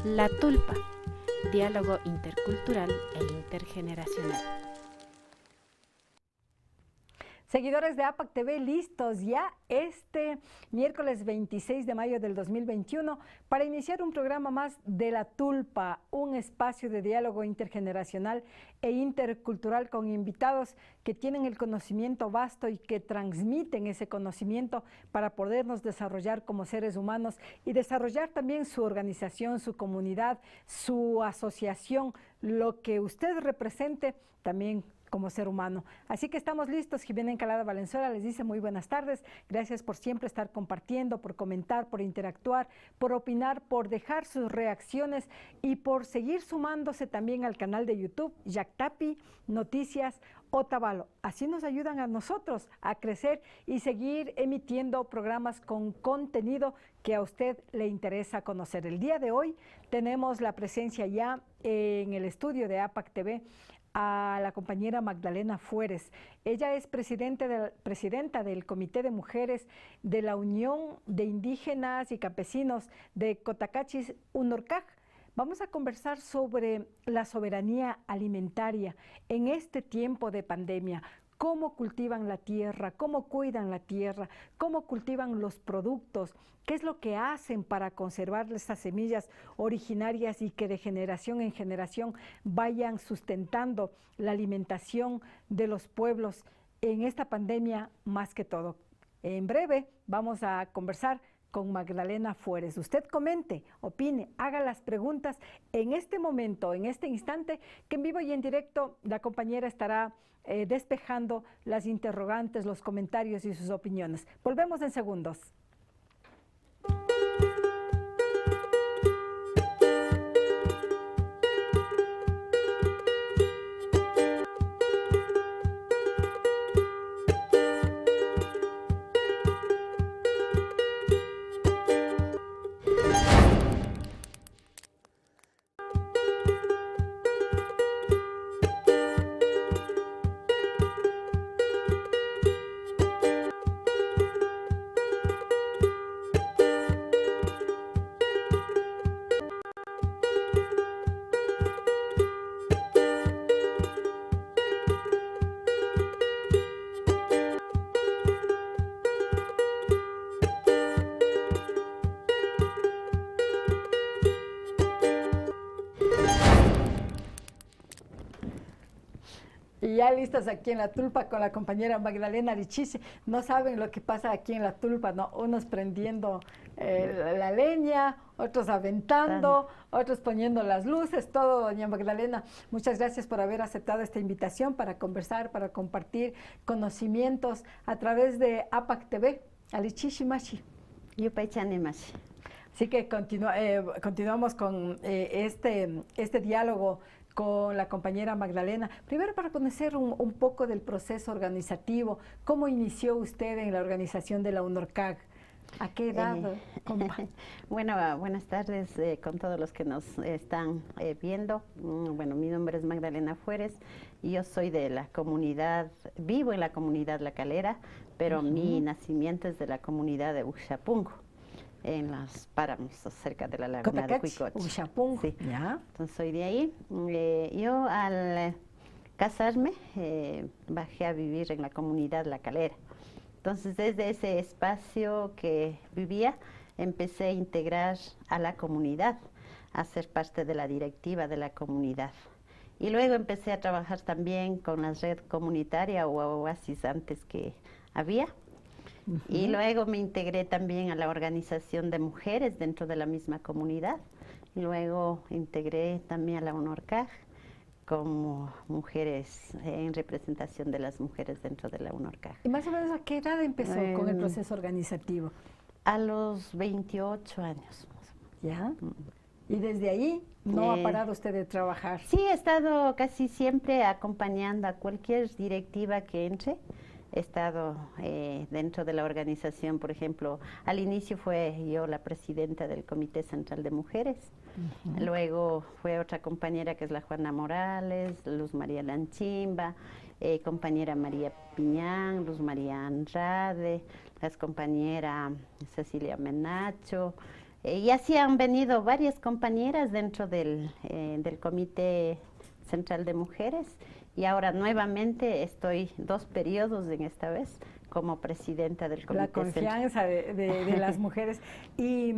La Tulpa, diálogo intercultural e intergeneracional. Seguidores de APAC TV, listos ya este miércoles 26 de mayo del 2021 para iniciar un programa más de La Tulpa, un espacio de diálogo intergeneracional e intercultural con invitados que tienen el conocimiento vasto y que transmiten ese conocimiento para podernos desarrollar como seres humanos y desarrollar también su organización, su comunidad, su asociación, lo que usted represente también como ser humano. Así que estamos listos. Jimena Encalada Valenzuela les dice muy buenas tardes. Gracias por siempre estar compartiendo, por comentar, por interactuar, por opinar, por dejar sus reacciones y por seguir sumándose también al canal de YouTube Yactapi Noticias Otavalo. Así nos ayudan a nosotros a crecer y seguir emitiendo programas con contenido que a usted le interesa conocer. El día de hoy tenemos la presencia ya en el estudio de APAC TV a la compañera Magdalena Fuertes. Ella es presidenta del Comité de Mujeres de la Unión de Indígenas y Campesinos de Cotacachi, Unorcaj. Vamos a conversar sobre la soberanía alimentaria en este tiempo de pandemia. Cómo cultivan la tierra, cómo cuidan la tierra, cómo cultivan los productos, qué es lo que hacen para conservar estas semillas originarias y que de generación en generación vayan sustentando la alimentación de los pueblos en esta pandemia más que todo. En breve vamos a conversar con Magdalena Fuertes. Usted comente, opine, haga las preguntas en este momento, en este instante, que en vivo y en directo la compañera estará despejando las interrogantes, los comentarios y sus opiniones. Volvemos en segundos. Y ya listas aquí en La Tulpa con la compañera Magdalena Arichisi. No saben lo que pasa aquí en La Tulpa, ¿no? Unos prendiendo la leña, otros aventando, otros poniendo las luces, todo, doña Magdalena. Muchas gracias por haber aceptado esta invitación para conversar, para compartir conocimientos a través de APAC TV. Alichishi Machi. Yupaychani Machi. Así que continuamos con este diálogo con la compañera Magdalena. Primero para conocer un poco del proceso organizativo, ¿cómo inició usted en la organización de la UNORCAG? ¿A qué edad? Bueno, buenas tardes con todos los que nos están viendo. Bueno, mi nombre es Magdalena Fuertes y yo soy de la comunidad, vivo en la comunidad La Calera, pero mi nacimiento es de la comunidad de Uxapungo, en los páramos cerca de la laguna de Cuicoche. Uxapungo. Sí. ¿Ya? Entonces soy de ahí. Yo al casarme bajé a vivir en la comunidad La Calera. Entonces desde ese espacio que vivía empecé a integrar a la comunidad, a ser parte de la directiva de la comunidad. Y luego empecé a trabajar también con la red comunitaria o oasis antes que había. Y luego me integré también a la organización de mujeres dentro de la misma comunidad. Y luego integré también a la UNORCAG como mujeres, en representación de las mujeres dentro de la UNORCAG. ¿Y más o menos a qué edad empezó con el proceso organizativo? A los 28 años. ¿Ya? ¿Y desde ahí no ha parado usted de trabajar? Sí, he estado casi siempre acompañando a cualquier directiva que entre. He estado dentro de la organización, por ejemplo, al inicio fue yo la presidenta del Comité Central de Mujeres, luego fue otra compañera que es la Juana Morales, Luz María Lanchimba, compañera María Piñán, Luz María Andrade, las compañera Cecilia Menacho, Y así han venido varias compañeras dentro del Comité Central de Mujeres, y ahora nuevamente estoy 2 periodos en esta vez como presidenta del Comité Central. La confianza de las mujeres. Y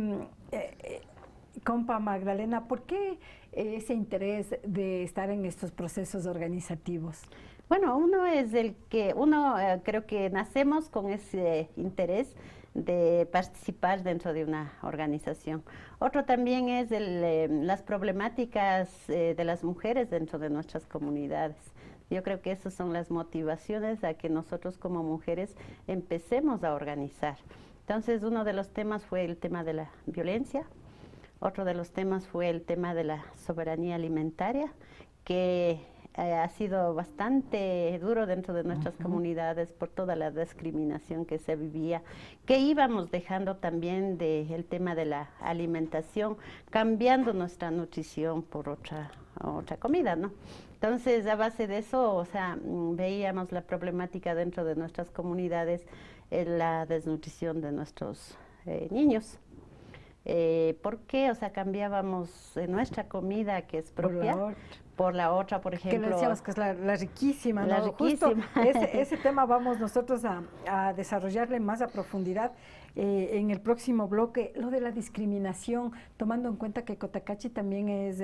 compa Magdalena, ¿por qué ese interés de estar en estos procesos organizativos? Bueno, uno es creo que nacemos con ese interés de participar dentro de una organización. Otro también es las problemáticas de las mujeres dentro de nuestras comunidades. Yo creo que esas son las motivaciones a que nosotros como mujeres empecemos a organizar. Entonces, uno de los temas fue el tema de la violencia. Otro de los temas fue el tema de la soberanía alimentaria, que ha sido bastante duro dentro de nuestras comunidades por toda la discriminación que se vivía, que íbamos dejando también del tema de la alimentación, cambiando nuestra nutrición por otra comida, ¿no? Entonces, a base de eso, o sea, veíamos la problemática dentro de nuestras comunidades, la desnutrición de nuestros niños. ¿Por qué? O sea, cambiábamos nuestra comida, que es propia, por la otra, por ejemplo. Que le decíamos que es la riquísima, ¿no? La riquísima. Justo ese tema vamos nosotros a desarrollarle más a profundidad en el próximo bloque, lo de la discriminación, tomando en cuenta que Cotacachi también es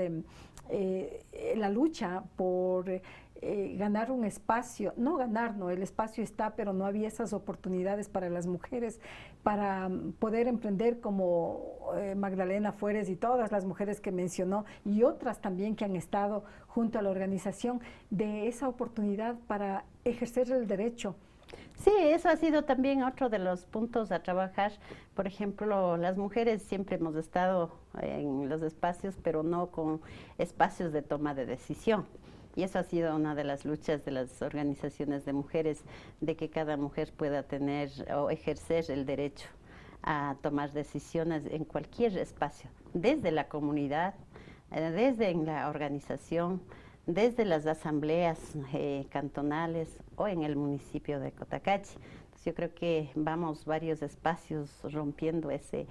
la lucha por ganar un espacio, no ganar, no, el espacio está, pero no había esas oportunidades para las mujeres para poder emprender como Magdalena Fuertes y todas las mujeres que mencionó y otras también que han estado junto a la organización, de esa oportunidad para ejercer el derecho. Sí, eso ha sido también otro de los puntos a trabajar. Por ejemplo, las mujeres siempre hemos estado en los espacios, pero no con espacios de toma de decisión. Y eso ha sido una de las luchas de las organizaciones de mujeres, de que cada mujer pueda tener o ejercer el derecho a tomar decisiones en cualquier espacio, desde la comunidad, desde en la organización, desde las asambleas cantonales o en el municipio de Cotacachi. Entonces, yo creo que vamos varios espacios rompiendo ese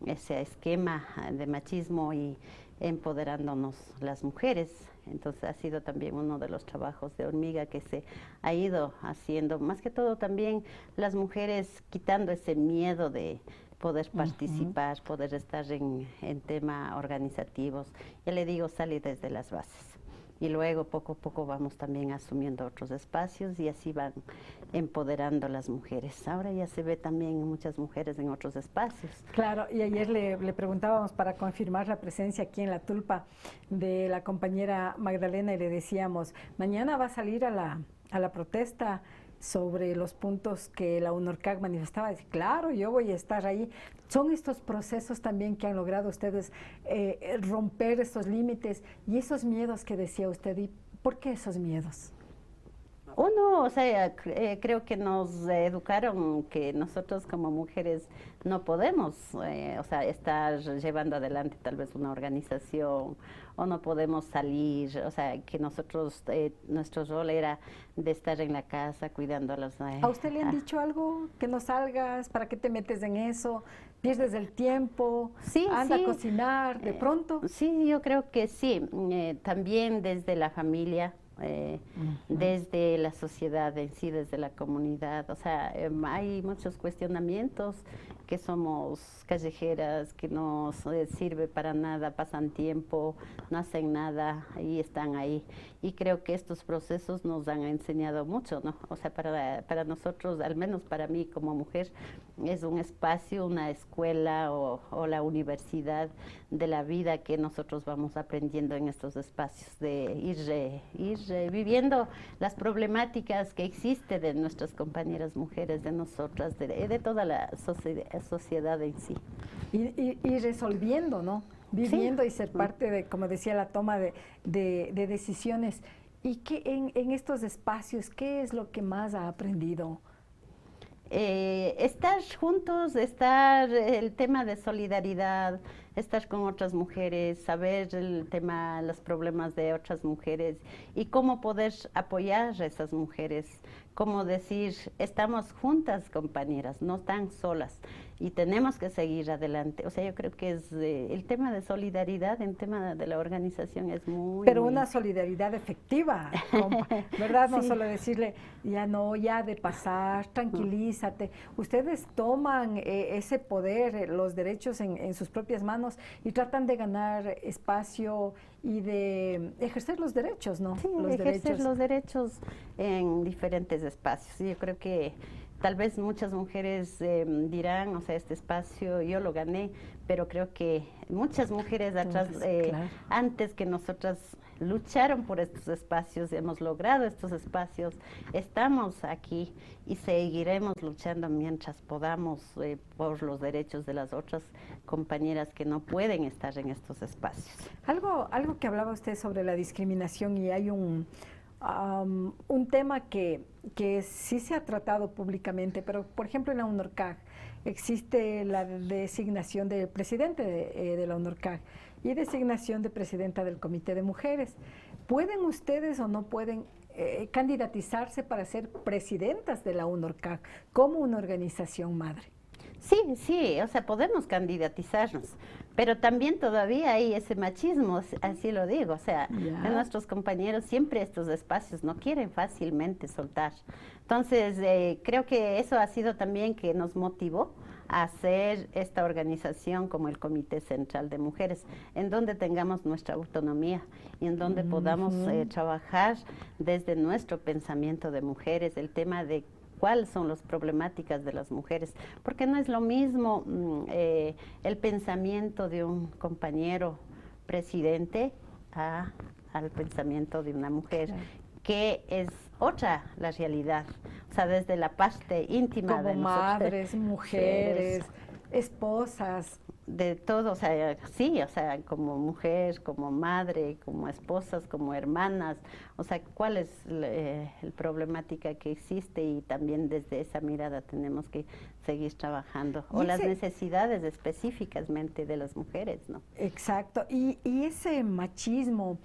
esquema de machismo y empoderándonos las mujeres. Entonces ha sido también uno de los trabajos de hormiga que se ha ido haciendo, más que todo también las mujeres quitando ese miedo de poder participar, poder estar en temas organizativos. Ya le digo, sale desde las bases. Y luego poco a poco vamos también asumiendo otros espacios y así van empoderando a las mujeres. Ahora ya se ve también muchas mujeres en otros espacios. Claro, y ayer le preguntábamos para confirmar la presencia aquí en la Tulpa de la compañera Magdalena y le decíamos, mañana va a salir a la protesta sobre los puntos que la UNORCAC manifestaba. Dice, claro, yo voy a estar ahí. Son estos procesos también que han logrado ustedes romper estos límites y esos miedos que decía usted. ¿Y por qué esos miedos? Uno, o sea, creo que nos educaron que nosotros como mujeres no podemos, o sea, estar llevando adelante tal vez una organización o no podemos salir, o sea, que nosotros, nuestro rol era de estar en la casa cuidando a los... ¿A usted le han dicho algo? Que no salgas, ¿para qué te metes en eso? ¿Pierdes el tiempo? Sí, ¿Anda sí. a cocinar de pronto? Sí, yo creo que sí, también desde la familia. Desde la sociedad en sí, desde la comunidad, o sea, hay muchos cuestionamientos, que somos callejeras, que no sirve para nada, pasan tiempo, no hacen nada y están ahí. Y creo que estos procesos nos han enseñado mucho, ¿no? O sea, para nosotros, al menos para mí como mujer, es un espacio, una escuela o la universidad de la vida que nosotros vamos aprendiendo en estos espacios, de ir viviendo las problemáticas que existen de nuestras compañeras mujeres, de nosotras, de toda la sociedad en sí. Y resolviendo, ¿no? Viviendo y ser parte de, como decía, la toma de decisiones. ¿Y qué en estos espacios, qué es lo que más ha aprendido? Estar juntos, el tema de solidaridad, estar con otras mujeres, saber el tema, los problemas de otras mujeres y cómo poder apoyar a esas mujeres como decir, estamos juntas, compañeras, no tan solas, y tenemos que seguir adelante. O sea, yo creo que es el tema de solidaridad, el tema de la organización es muy... Pero muy una solidaridad efectiva, compa, ¿verdad? No Sí. solo decirle, ya no, ya de pasar, tranquilízate. Ustedes toman ese poder, los derechos en sus propias manos y tratan de ganar espacio y de ejercer los derechos, ¿no? Sí, Los ejercer derechos. los derechos en diferentes espacios. Yo creo que tal vez muchas mujeres dirán, o sea, este espacio yo lo gané, pero creo que muchas mujeres atrás, Claro. antes que nosotras, lucharon por estos espacios, hemos logrado estos espacios, estamos aquí y seguiremos luchando mientras podamos por los derechos de las otras compañeras que no pueden estar en estos espacios. Algo que hablaba usted sobre la discriminación y hay un tema que sí se ha tratado públicamente, pero por ejemplo en la UNORCAG existe la designación del presidente de la UNORCAG y designación de presidenta del Comité de Mujeres. ¿Pueden ustedes o no pueden candidatizarse para ser presidentas de la UNORCAG como una organización madre? Sí, sí, o sea, podemos candidatizarnos, pero también todavía hay ese machismo, así lo digo, o sea, Ya. nuestros compañeros siempre estos espacios no quieren fácilmente soltar. Entonces, creo que eso ha sido también que nos motivó a hacer esta organización como el Comité Central de Mujeres, en donde tengamos nuestra autonomía y en donde podamos trabajar desde nuestro pensamiento de mujeres, el tema de cuáles son las problemáticas de las mujeres, porque no es lo mismo el pensamiento de un compañero presidente al pensamiento de una mujer, Claro. que es otra la realidad, o sea, desde la parte íntima Como de nosotros, madres, mujeres, esposas. de todo, o sea, sí, o sea, como mujer, como madre, como esposas, como hermanas, o sea, cuál es la problemática que existe y también desde esa mirada tenemos que seguir trabajando, o las necesidades específicamente de las mujeres, ¿no? Exacto, y ese machismo,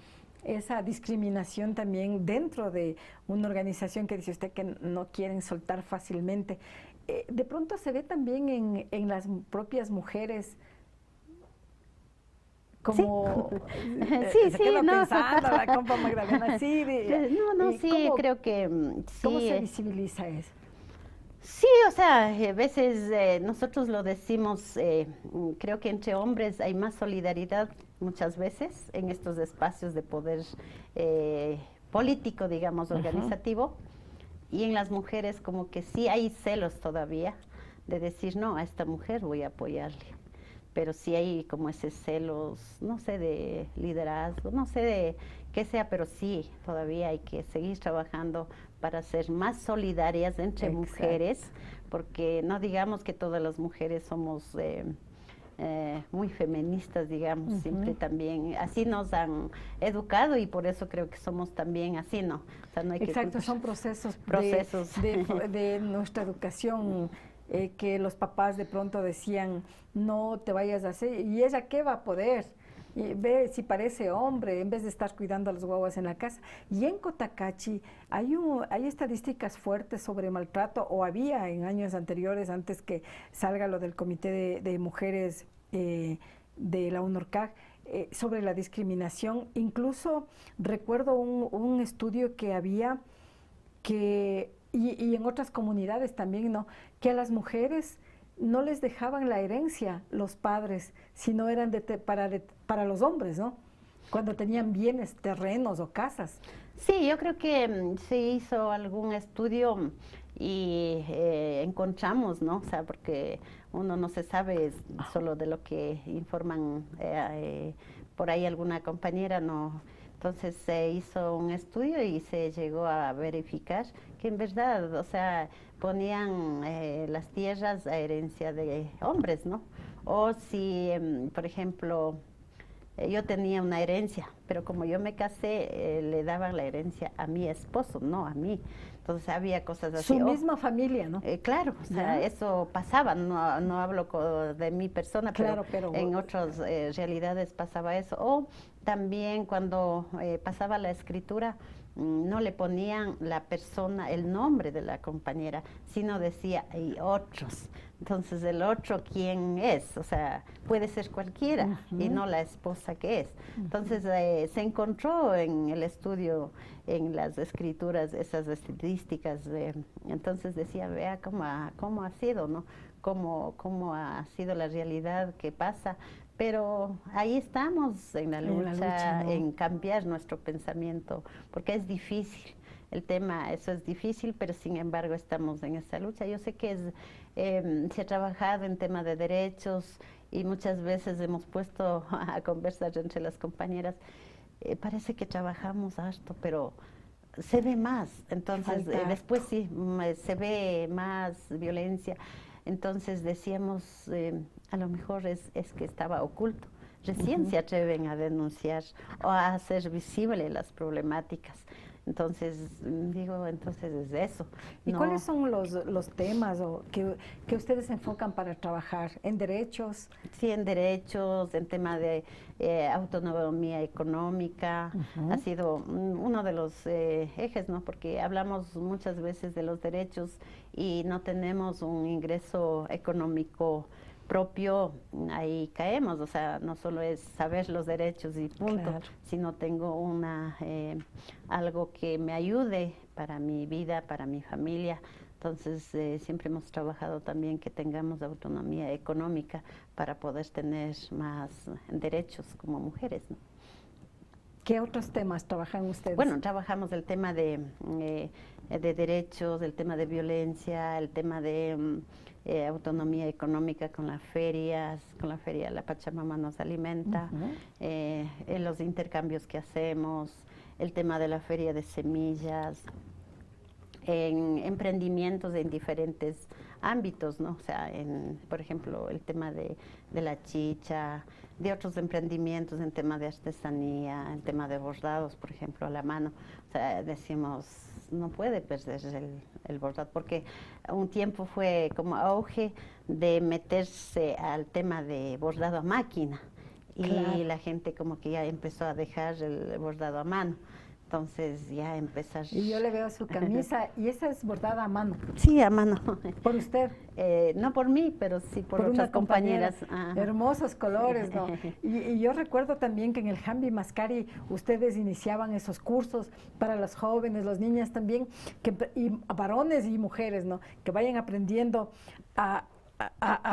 esa discriminación también dentro de una organización que dice usted que no quieren soltar fácilmente, de pronto se ve también en las propias mujeres como Sí, se sí, queda no. pensando la compa Magdalena, sí, No, ¿y sí, creo que ¿cómo sí. se visibiliza eso? Sí, o sea, a veces nosotros lo decimos, creo que entre hombres hay más solidaridad muchas veces en estos espacios de poder político, digamos, organizativo, y en las mujeres como que sí hay celos todavía de decir, no, a esta mujer voy a apoyarle, pero sí hay como ese celos, no sé, de liderazgo, no sé de qué sea, pero sí, todavía hay que seguir trabajando para ser más solidarias entre Exacto. mujeres, porque no digamos que todas las mujeres somos muy feministas, digamos, siempre también, así nos han educado y por eso creo que somos también así, ¿no? O sea, no hay Exacto, que son procesos, procesos. de nuestra educación que los papás de pronto decían, no te vayas a hacer, ¿y ella qué va a poder? Y ve si parece hombre, en vez de estar cuidando a las guaguas en la casa. Y en Cotacachi hay estadísticas fuertes sobre maltrato, o había en años anteriores, antes que salga lo del Comité de Mujeres de la UNORCAG, sobre la discriminación. Incluso recuerdo un estudio que había y en otras comunidades también, ¿no? Que a las mujeres no les dejaban la herencia los padres, sino eran para los hombres, ¿no? Cuando tenían bienes, terrenos o casas. Sí, yo creo que se hizo algún estudio y encontramos, ¿no? O sea, porque uno no se sabe solo de lo que informan por ahí alguna compañera, no. Entonces se hizo un estudio y se llegó a verificar que en verdad, o sea, ponían las tierras a herencia de hombres, ¿no? O si, por ejemplo, yo tenía una herencia, pero como yo me casé, le daban la herencia a mi esposo, no a mí. Entonces había cosas así. Su misma familia, ¿no? Claro, o sea, eso pasaba, no hablo de mi persona, claro, pero en otras realidades pasaba eso. O también cuando pasaba la escritura, no le ponían la persona, el nombre de la compañera, sino decía, y otros. Entonces, el otro, ¿quién es? O sea, puede ser cualquiera y no la esposa que es. Entonces, se encontró en el estudio, en las escrituras, esas estadísticas. Entonces decía, vea cómo ha sido, ¿no? Cómo ha sido la realidad que pasa. Pero ahí estamos en la lucha, ¿no? En cambiar nuestro pensamiento, porque es difícil. El tema, eso es difícil, pero sin embargo estamos en esa lucha. Yo sé que se ha trabajado en tema de derechos y muchas veces hemos puesto a conversar entre las compañeras. Parece que trabajamos harto, pero se ve más. Entonces, después sí, se ve más violencia. Entonces decíamos, a lo mejor es que estaba oculto. Recién se atreven a denunciar o a hacer visible las problemáticas. Entonces, digo, entonces es eso. ¿Y cuáles son los temas que ustedes enfocan para trabajar? ¿En derechos? Sí, en derechos, en tema de autonomía económica. Ha sido uno de los ejes, ¿no? Porque hablamos muchas veces de los derechos y no tenemos un ingreso económico propio, ahí caemos. O sea, no solo es saber los derechos y punto, sino tengo algo que me ayude para mi vida, para mi familia. Entonces, siempre hemos trabajado también que tengamos autonomía económica para poder tener más derechos como mujeres, ¿no? ¿Qué otros temas trabajan ustedes? Bueno, trabajamos el tema de derechos, el tema de violencia, el tema de autonomía económica con las ferias, con la feria La Pachamama nos alimenta, en los intercambios que hacemos, el tema de la feria de semillas, en emprendimientos en diferentes ámbitos, ¿no? O sea, por ejemplo, el tema de la chicha, de otros emprendimientos en tema de artesanía, en tema de bordados, por ejemplo, a la mano. O sea, decimos, no puede perderse el bordado, porque un tiempo fue como auge de meterse al tema de bordado a máquina, y la gente como que ya empezó a dejar el bordado a mano. Entonces ya empezar. Y yo le veo su camisa y esa es bordada a mano. Sí, a mano. ¿Por usted? No por mí, pero sí por otras compañeras. Hermosos colores, ¿no? Y yo recuerdo también que en el Jambi Mascari ustedes iniciaban esos cursos para los jóvenes, los niñas también, y varones y mujeres, ¿no? Que vayan aprendiendo a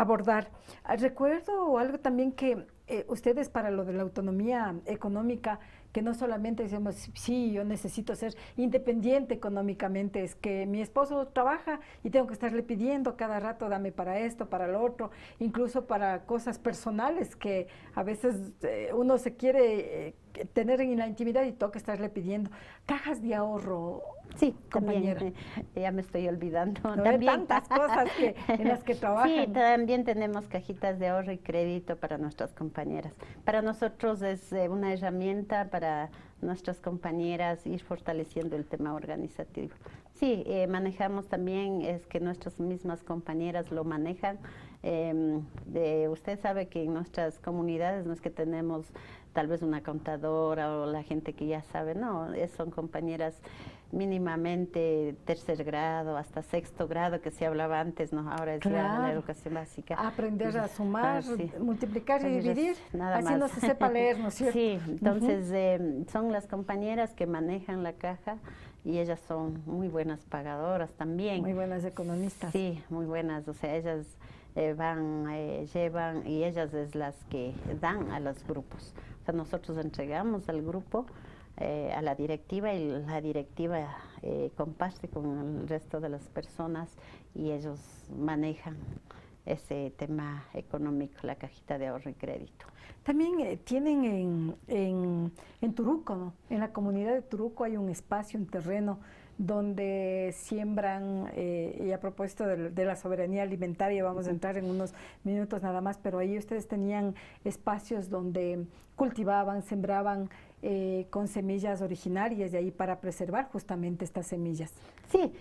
bordar. Recuerdo algo también que ustedes para lo de la autonomía económica, que no solamente decimos, sí, yo necesito ser independiente económicamente, es que mi esposo trabaja y tengo que estarle pidiendo cada rato, dame para esto, para lo otro, incluso para cosas personales que a veces uno se quiere tener en la intimidad y toca estarle pidiendo. Cajas de ahorro. Sí, compañera. También, ya me estoy olvidando. No, también tantas cosas en las que trabajan. Sí, también tenemos cajitas de ahorro y crédito para nuestras compañeras. Para nosotros es una herramienta para nuestras compañeras ir fortaleciendo el tema organizativo. Sí, manejamos también, es que nuestras mismas compañeras lo manejan. Usted sabe que en nuestras comunidades no es que tenemos tal vez una contadora o la gente que ya sabe, no, son compañeras mínimamente tercer grado hasta sexto grado, que se hablaba antes, ¿no? Ahora es ya la educación básica. Aprender a sumar, multiplicar y dividir, nada así más. No se sepa leer, ¿no es cierto? Sí, entonces son las compañeras que manejan la caja y ellas son muy buenas pagadoras también. Muy buenas economistas. Sí, muy buenas, o sea, ellas llevan y ellas es las que dan a los grupos. O sea, nosotros entregamos al grupo, a la directiva, y la directiva comparte con el resto de las personas y ellos manejan ese tema económico, la cajita de ahorro y crédito. También tienen en Turuco, ¿no? En la comunidad de Turuco hay un espacio, un terreno donde siembran, y a propósito de la soberanía alimentaria, vamos a entrar en unos minutos nada más, pero ahí ustedes tenían espacios donde cultivaban, sembraban con semillas originarias de ahí para preservar justamente estas semillas. Sí,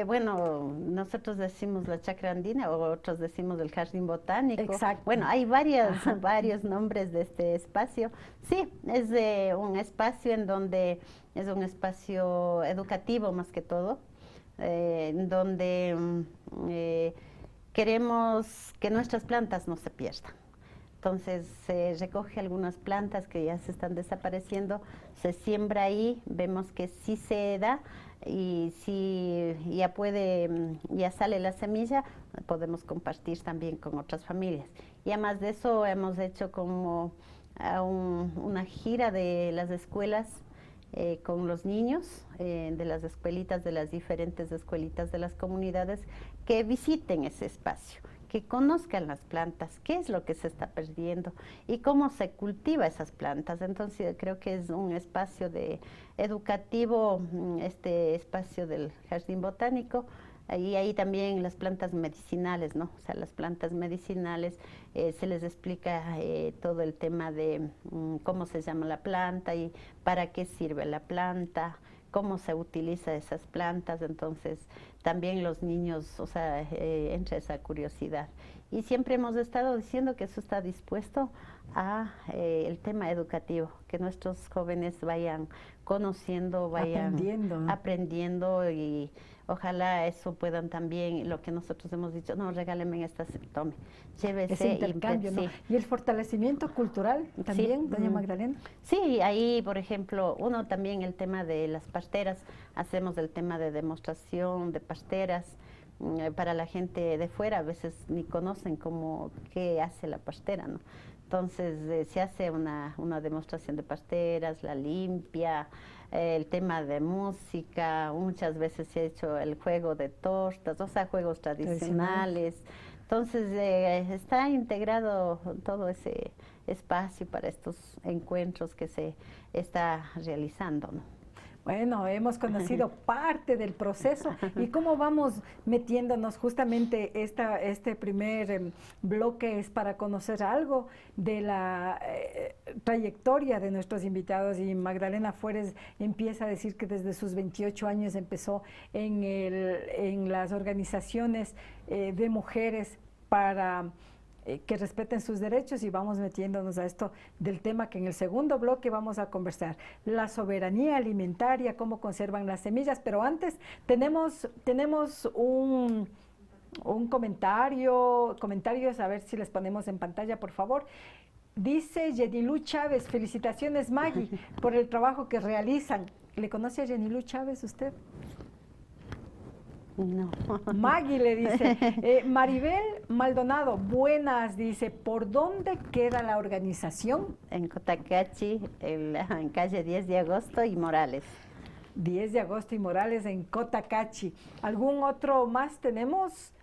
bueno, nosotros decimos la chacra andina o otros decimos el jardín botánico. Exacto. Bueno, hay varios nombres de este espacio. Sí, es un espacio en donde es un espacio educativo más que todo, en donde queremos que nuestras plantas no se pierdan. Entonces se recoge algunas plantas que ya se están desapareciendo, se siembra ahí, vemos que sí se da y si ya sale la semilla, podemos compartir también con otras familias. Y además de eso hemos hecho como una gira de las escuelas con los niños de las escuelitas, de las diferentes escuelitas de las comunidades, que visiten ese espacio, que conozcan las plantas, qué es lo que se está perdiendo y cómo se cultiva esas plantas. Entonces creo que es un espacio educativo, este espacio del jardín botánico. Y ahí también las plantas medicinales, ¿no? O sea, las plantas medicinales se les explica todo el tema de cómo se llama la planta y para qué sirve la planta, cómo se utiliza esas plantas. Entonces también los niños, o sea, entra esa curiosidad. Y siempre hemos estado diciendo que eso está dispuesto a el tema educativo, que nuestros jóvenes vayan conociendo, vayan aprendiendo y ojalá eso puedan también, lo que nosotros hemos dicho, no, regálenme esta, tome, llévese. Ese intercambio, ¿no? Sí. Y el fortalecimiento cultural también, sí. Doña Magdalena. Sí, ahí, por ejemplo, uno también el tema de las pasteras, hacemos el tema de demostración de pasteras, para la gente de fuera, a veces ni conocen qué hace la pastera, ¿no? Entonces se hace una demostración de pasteras, la limpia, el tema de música, muchas veces se ha hecho el juego de tortas, o sea, juegos tradicionales. Entonces está integrado todo ese espacio para estos encuentros que se está realizando, ¿no? Bueno, hemos conocido parte del proceso y cómo vamos metiéndonos. Justamente este primer bloque es para conocer algo de la trayectoria de nuestros invitados, y Magdalena Fuertes empieza a decir que desde sus 28 años empezó en las organizaciones de mujeres para que respeten sus derechos, y vamos metiéndonos a esto del tema que en el segundo bloque vamos a conversar, la soberanía alimentaria, cómo conservan las semillas. Pero antes tenemos un comentarios, a ver si les ponemos en pantalla, por favor. Dice Yenilú Chávez: felicitaciones, Maggie, por el trabajo que realizan. ¿Le conoce a Yenilú Chávez usted? No. Maggie le dice. Maribel Maldonado, buenas, dice, ¿por dónde queda la organización? En Cotacachi, en calle 10 de agosto y Morales. 10 de agosto y Morales, en Cotacachi. ¿Algún otro más tenemos?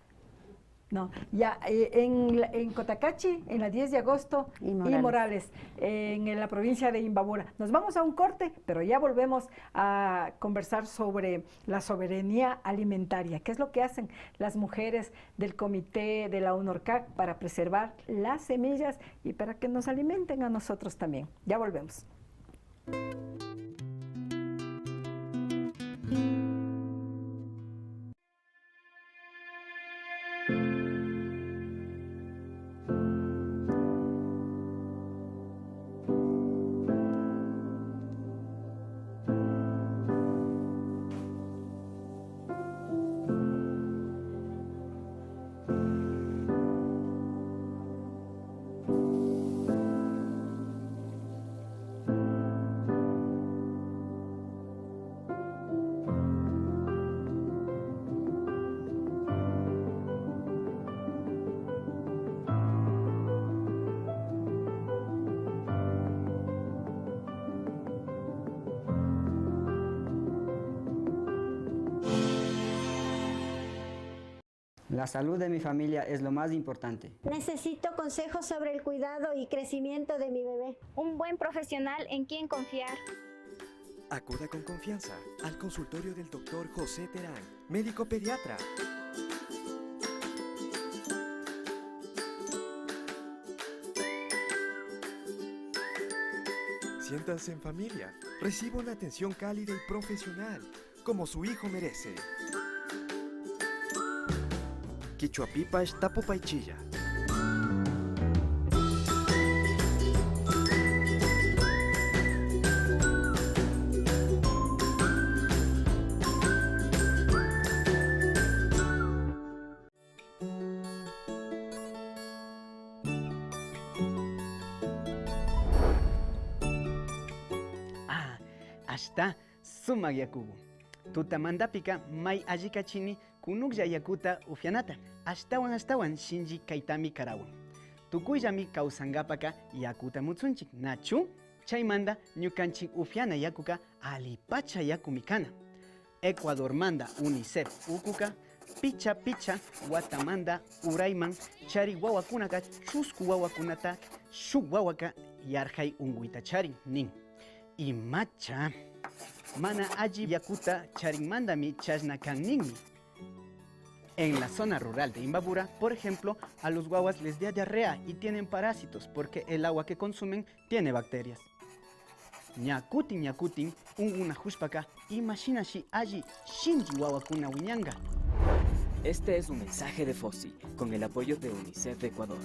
No, ya en Cotacachi, en la 10 de agosto y Morales, en la provincia de Imbabura. Nos vamos a un corte, pero ya volvemos a conversar sobre la soberanía alimentaria. ¿Qué es lo que hacen las mujeres del comité de la UNORCAC para preservar las semillas y para que nos alimenten a nosotros también? Ya volvemos. La salud de mi familia es lo más importante. Necesito consejos sobre el cuidado y crecimiento de mi bebé. Un buen profesional en quien confiar. Acuda con confianza al consultorio del Dr. José Terán, médico pediatra. Siéntanse en familia. Reciba una atención cálida y profesional, como su hijo merece. Quichuapipa Tapo Paichilla. Hasta suma yakubu. Tuta mandapika may ajikachini kunukya yakuta ufianata. Astawan shinji kaitami karawan. Tukuyami kausangapaka yakuta mutsunchik. Nachu? Chaymanda ñukanchik ufiana yakuka alipacha yakumikana. Ecuador manda UNICEF ukuka picha watamanda urayman chari wawakunaka chusku wawakunata shuk wawaka yarjay unguita charin nin. Y macha, mana allí yakuta charinmandami chasna kanninmi. En la zona rural de Imbabura, por ejemplo, a los guaguas les da diarrea y tienen parásitos porque el agua que consumen tiene bacterias. Ñakutin, una huspaka, imaginashi allí shinji wawakuna wiñanga. Este es un mensaje de FOSI, con el apoyo de UNICEF de Ecuador.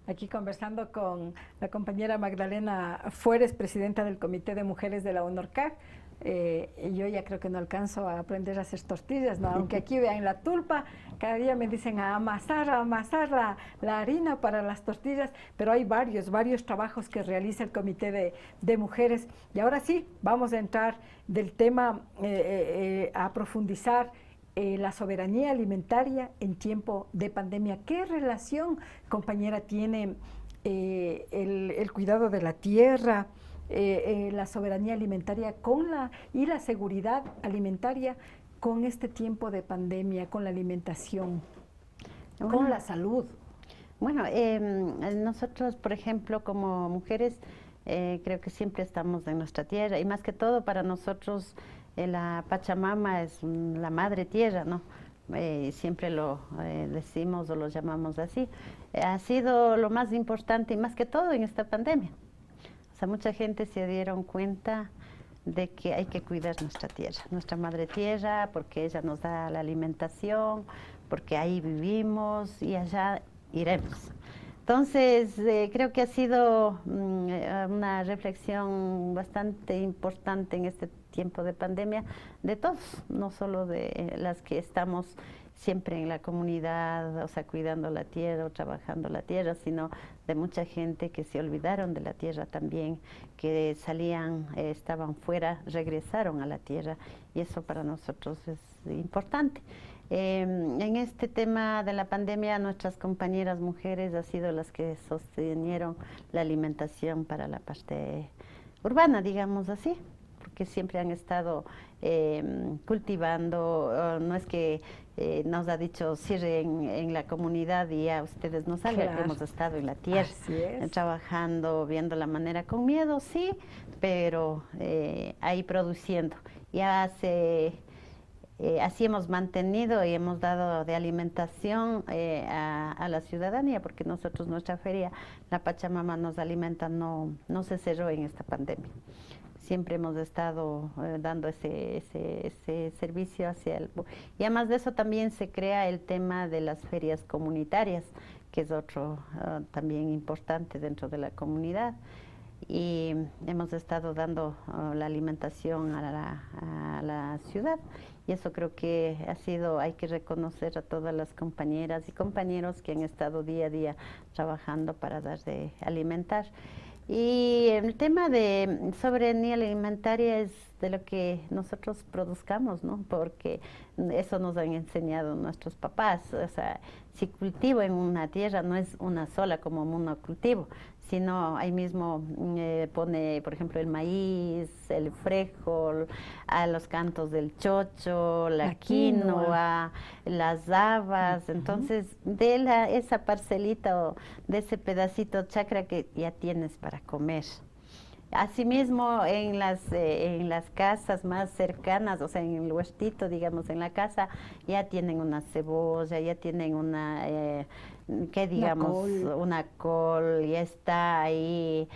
Aquí conversando con la compañera Magdalena Fueres, presidenta del Comité de Mujeres de la UNORCAC. Yo ya creo que no alcanzo a aprender a hacer tortillas, ¿no? Aunque aquí vean la tulpa, cada día me dicen a amasar la harina para las tortillas, pero hay varios trabajos que realiza el Comité de Mujeres. Y ahora sí, vamos a entrar del tema a profundizar la soberanía alimentaria en tiempo de pandemia. ¿Qué relación, compañera, tiene el cuidado de la tierra, la soberanía alimentaria y la seguridad alimentaria con este tiempo de pandemia, con la alimentación, con la salud? Bueno, nosotros, por ejemplo, como mujeres, creo que siempre estamos en nuestra tierra y más que todo para nosotros la Pachamama es la madre tierra, ¿no? Siempre lo decimos o lo llamamos así. Ha sido lo más importante y más que todo en esta pandemia. O sea, mucha gente se dieron cuenta de que hay que cuidar nuestra tierra, nuestra madre tierra, porque ella nos da la alimentación, porque ahí vivimos y allá iremos. Entonces, creo que ha sido una reflexión bastante importante en este tiempo de pandemia de todos, no solo de las que estamos siempre en la comunidad, o sea, cuidando la tierra o trabajando la tierra, sino de mucha gente que se olvidaron de la tierra también, que salían, estaban fuera, regresaron a la tierra, y eso para nosotros es importante. En este tema de la pandemia, nuestras compañeras mujeres han sido las que sostenieron la alimentación para la parte urbana, digamos así, porque siempre han estado cultivando. No es que nos ha dicho cierren en la comunidad y ya ustedes no salgan. Claro. Hemos estado en la tierra, trabajando, viendo la manera, con miedo sí, pero ahí produciendo. Ya así hemos mantenido y hemos dado de alimentación a la ciudadanía, porque nosotros, nuestra feria, la Pachamama nos alimenta, no se cerró en esta pandemia. Siempre hemos estado dando ese servicio hacia el... Y además de eso también se crea el tema de las ferias comunitarias, que es otro también importante dentro de la comunidad. y hemos estado dando la alimentación a la ciudad. Y eso creo que hay que reconocer a todas las compañeras y compañeros que han estado día a día trabajando para dar de alimentar. Y el tema de soberanía alimentaria es de lo que nosotros produzcamos, ¿no? Porque eso nos han enseñado nuestros papás. O sea, si cultivo en una tierra no es una sola como monocultivo, sino ahí mismo pone, por ejemplo, el maíz, el frijol, a los cantos del chocho, la quinoa, las habas. Entonces, de esa parcelita o de ese pedacito chacra que ya tienes para comer. Asimismo, en las casas más cercanas, o sea, en el huertito, digamos, en la casa, ya tienen una cebolla, ya tienen una col, ya está ahí,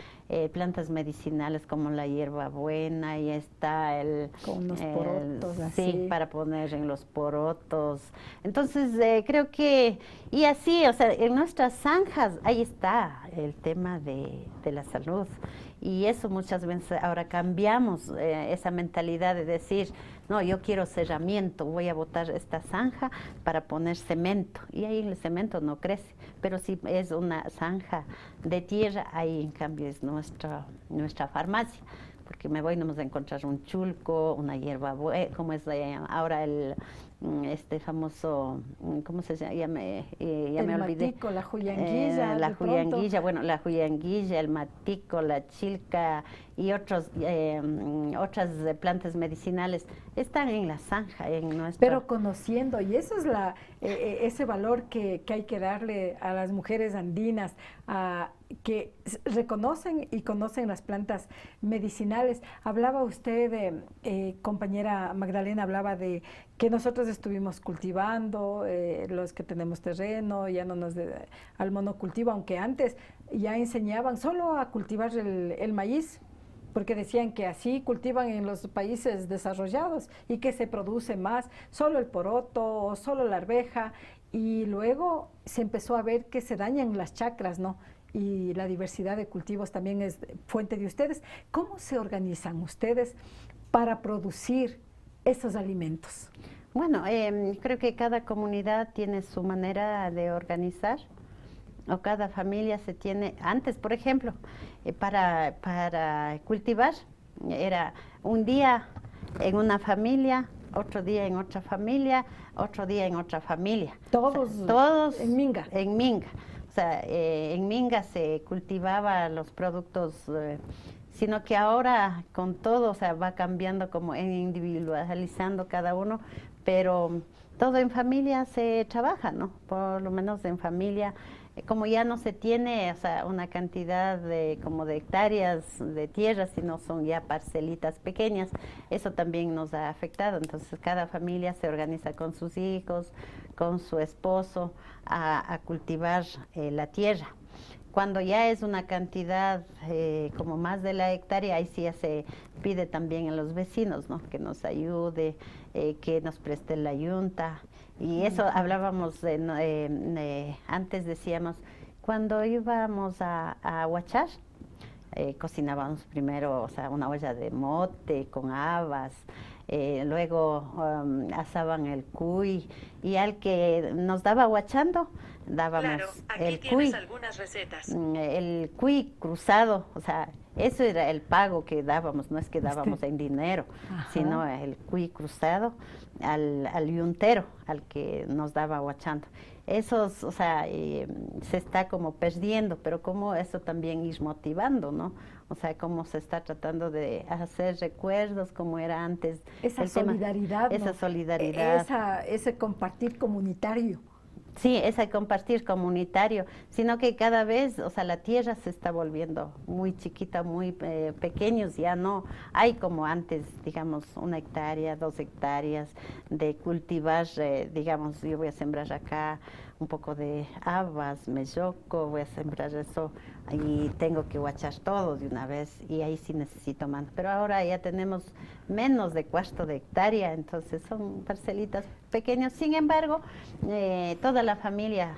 plantas medicinales como la hierbabuena, ya está con unos porotos así. Sí, para poner en los porotos. Entonces, creo que, y así, o sea, en nuestras zanjas, ahí está el tema de la salud. Y eso muchas veces ahora cambiamos esa mentalidad de decir, no, yo quiero cerramiento, voy a botar esta zanja para poner cemento. Y ahí el cemento no crece, pero si es una zanja de tierra, ahí en cambio es nuestra farmacia. Porque me voy, no vamos a encontrar un chulco, una hierba, como es ahora este famoso, ¿cómo se llama? Ya me olvidé. Matico, la juyanguilla. La juyanguilla, bueno, la juyanguilla, el matico, la chilca y otras plantas medicinales están en la zanja, en nuestra... Pero conociendo, y eso es ese valor que hay que darle a las mujeres andinas, que reconocen y conocen las plantas medicinales. Hablaba usted, compañera Magdalena, hablaba de que nosotros estuvimos cultivando, los que tenemos terreno, ya no nos al monocultivo, aunque antes ya enseñaban solo a cultivar el maíz, porque decían que así cultivan en los países desarrollados y que se produce más, solo el poroto o solo la arveja, y luego se empezó a ver que se dañan las chacras, ¿no? Y la diversidad de cultivos también es fuente de ustedes. ¿Cómo se organizan ustedes para producir esos alimentos? Bueno, creo que cada comunidad tiene su manera de organizar, o cada familia se tiene, antes por ejemplo, para cultivar, era un día en una familia, otro día en otra familia, otro día en otra familia. Todos en Minga. En Minga. O sea, en Minga se cultivaba los productos, sino que ahora con todo, o sea, va cambiando como individualizando cada uno, pero todo en familia se trabaja, ¿no? Por lo menos en familia, como ya no se tiene, o sea, una cantidad como de hectáreas de tierra, sino son ya parcelitas pequeñas, eso también nos ha afectado. Entonces cada familia se organiza con sus hijos, con su esposo, a cultivar la tierra. Cuando ya es una cantidad como más de la hectárea, ahí sí ya se pide también a los vecinos, ¿no? Que nos ayude, que nos preste la yunta. Y eso hablábamos, antes decíamos, cuando íbamos a huachar, cocinábamos primero, o sea, una olla de mote con habas, luego asaban el cuy, y al que nos daba huachando, dábamos el cuy, algunas recetas. El cuy cruzado, o sea, eso era el pago que dábamos, no es que dábamos en dinero, sino el cuy cruzado al yuntero, al que nos daba huachando. Esos, o sea, se está como perdiendo, pero como eso también ir motivando, ¿no? O sea, cómo se está tratando de hacer recuerdos como era antes. Esa solidaridad, ¿no? Esa solidaridad. Ese compartir comunitario. Sí, ese compartir comunitario, sino que cada vez, o sea, la tierra se está volviendo muy chiquita, muy pequeños, ya no hay como antes, digamos, 1 hectárea, 2 hectáreas de cultivar, digamos, yo voy a sembrar acá un poco de habas, melloco, voy a sembrar eso y tengo que huachar todo de una vez y ahí sí necesito mano. Pero ahora ya tenemos menos de 1/4 de hectárea, entonces son parcelitas pequeñas. Sin embargo, toda la familia,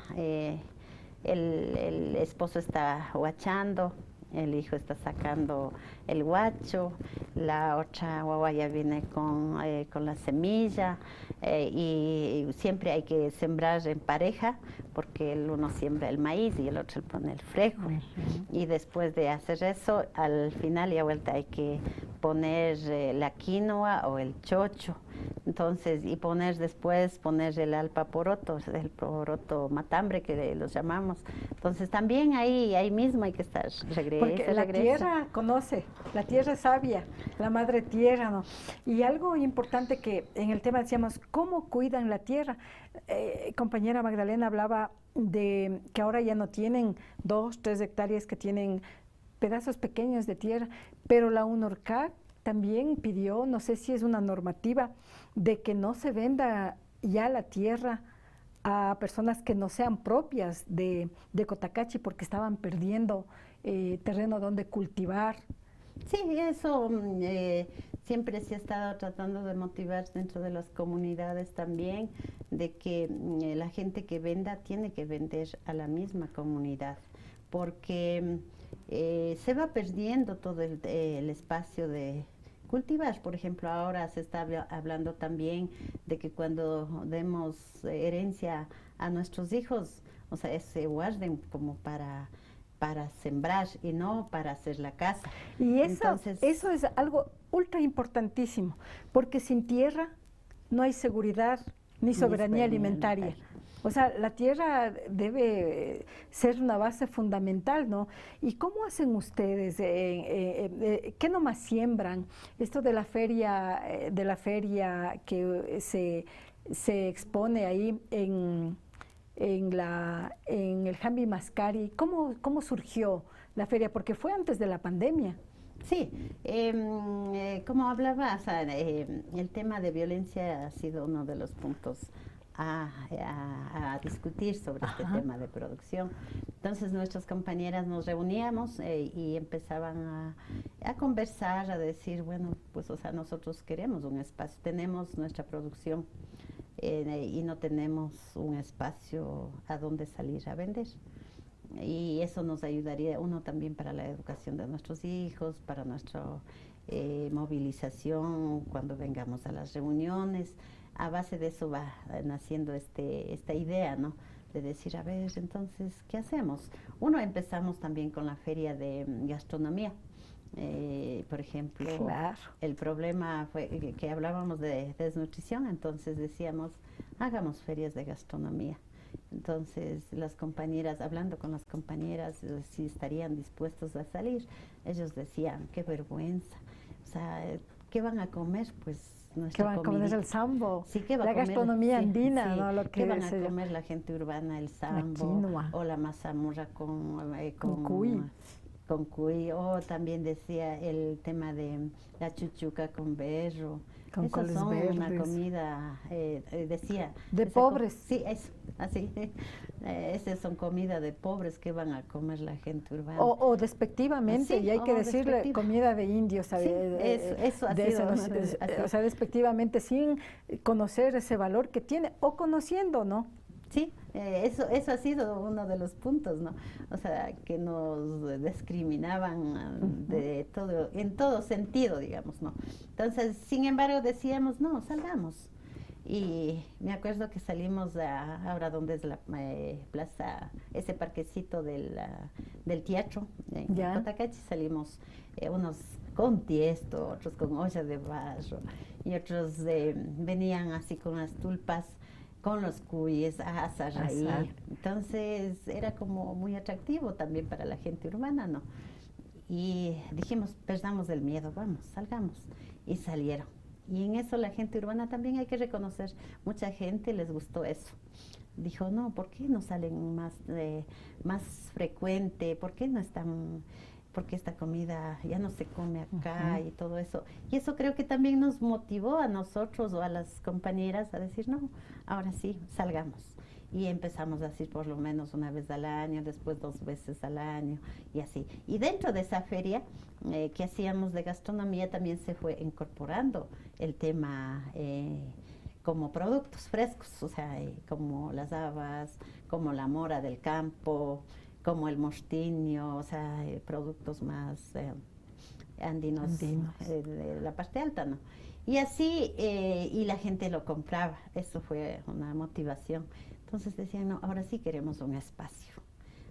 el esposo está huachando, el hijo está sacando el guacho, la otra guagua ya viene con la semilla, y siempre hay que sembrar en pareja, porque el uno siembra el maíz y el otro le pone el frijol. Y después de hacer eso, al final y a vuelta hay que poner la quinoa o el chocho. Entonces, y después poner el alpaporoto, el poroto matambre que los llamamos. Entonces también ahí mismo hay que estar porque la tierra conoce, la tierra es sabia, la madre tierra, ¿no? Y algo importante que en el tema decíamos, ¿cómo cuidan la tierra? Compañera Magdalena hablaba de que ahora ya no tienen 2, 3 hectáreas, que tienen pedazos pequeños de tierra, pero la UNORCAC también pidió, no sé si es una normativa, de que no se venda ya la tierra a personas que no sean propias de Cotacachi, porque estaban perdiendo terreno donde cultivar. Sí, eso siempre se ha estado tratando de motivar dentro de las comunidades también, de que la gente que venda tiene que vender a la misma comunidad, porque se va perdiendo todo el espacio de cultivar. Por ejemplo, ahora se está hablando también de que cuando demos herencia a nuestros hijos, o sea, se guarden como para sembrar y no para hacer la casa. Y eso es algo ultra importantísimo, porque sin tierra no hay seguridad ni soberanía alimentaria. O sea, la tierra debe ser una base fundamental, ¿no? ¿Y cómo hacen ustedes? ¿Qué nomás siembran? Esto de la feria que se expone ahí en el Jambi Mascari, ¿cómo surgió la feria? Porque fue antes de la pandemia. Sí, como hablaba, o sea, el tema de violencia ha sido uno de los puntos a discutir sobre este tema de producción. Entonces nuestras compañeras nos reuníamos y empezaban a conversar, a decir, bueno, pues o sea, nosotros queremos un espacio, tenemos nuestra producción y no tenemos un espacio a donde salir a vender. Y eso nos ayudaría, uno, también para la educación de nuestros hijos, para nuestra movilización cuando vengamos a las reuniones. A base de eso va naciendo esta idea, ¿no? De decir, a ver, entonces, ¿qué hacemos? Empezamos también con la feria de gastronomía. Por ejemplo, claro, el problema fue que hablábamos de desnutrición, entonces decíamos, hagamos ferias de gastronomía. Entonces, las compañeras, hablando con las compañeras, si estarían dispuestos a salir, ellos decían, qué vergüenza, o sea, ¿qué van a comer? Pues ¿qué van a comer el sambo? Sí, ¿qué va la a comer? gastronomía andina, sí. ¿no? Lo ¿Qué van a comer la gente urbana? El sambo, o la mazamorra con cuy. Con cuy, o también decía el tema de la chuchuca con berro. Con Esas coles son verdes. una comida, decía. De pobres. Sí, eso, así. Esas son comida de pobres que van a comer la gente urbana. O despectivamente, Sí, y hay que decirle comida de indios. Sí, eso ha sido. O sea, despectivamente, sin conocer ese valor que tiene, o conociendo, ¿no? Sí, eso ha sido uno de los puntos, ¿no? O sea, que nos discriminaban de todo, en todo sentido, digamos, ¿no? Entonces, sin embargo, decíamos, no, salgamos. Y me acuerdo que salimos ahora donde es la plaza, ese parquecito del teatro, en Cotacachi, salimos unos con tiesto, otros con olla de barro, y otros venían así con las tulpas, con los cuyes, a asar ahí. Entonces era como muy atractivo también para la gente urbana, ¿no? Y dijimos, perdamos el miedo, vamos, salgamos. Y salieron. Y en eso la gente urbana también hay que reconocer, mucha gente les gustó eso. Dijo, no, ¿por qué no salen más frecuente? ¿Por qué no están...? Porque esta comida ya no se come acá y todo eso. Y eso creo que también nos motivó a nosotros o a las compañeras a decir, no, ahora sí, salgamos. Y empezamos así por lo menos una vez al año, después 2 veces al año y así. Y dentro de esa feria que hacíamos de gastronomía también se fue incorporando el tema como productos frescos, o sea, como las habas, como la mora del campo, como el mostiño, o sea, productos más andinos. De la parte alta, ¿no? Y así, y la gente lo compraba, eso fue una motivación. Entonces decían, no, ahora sí queremos un espacio.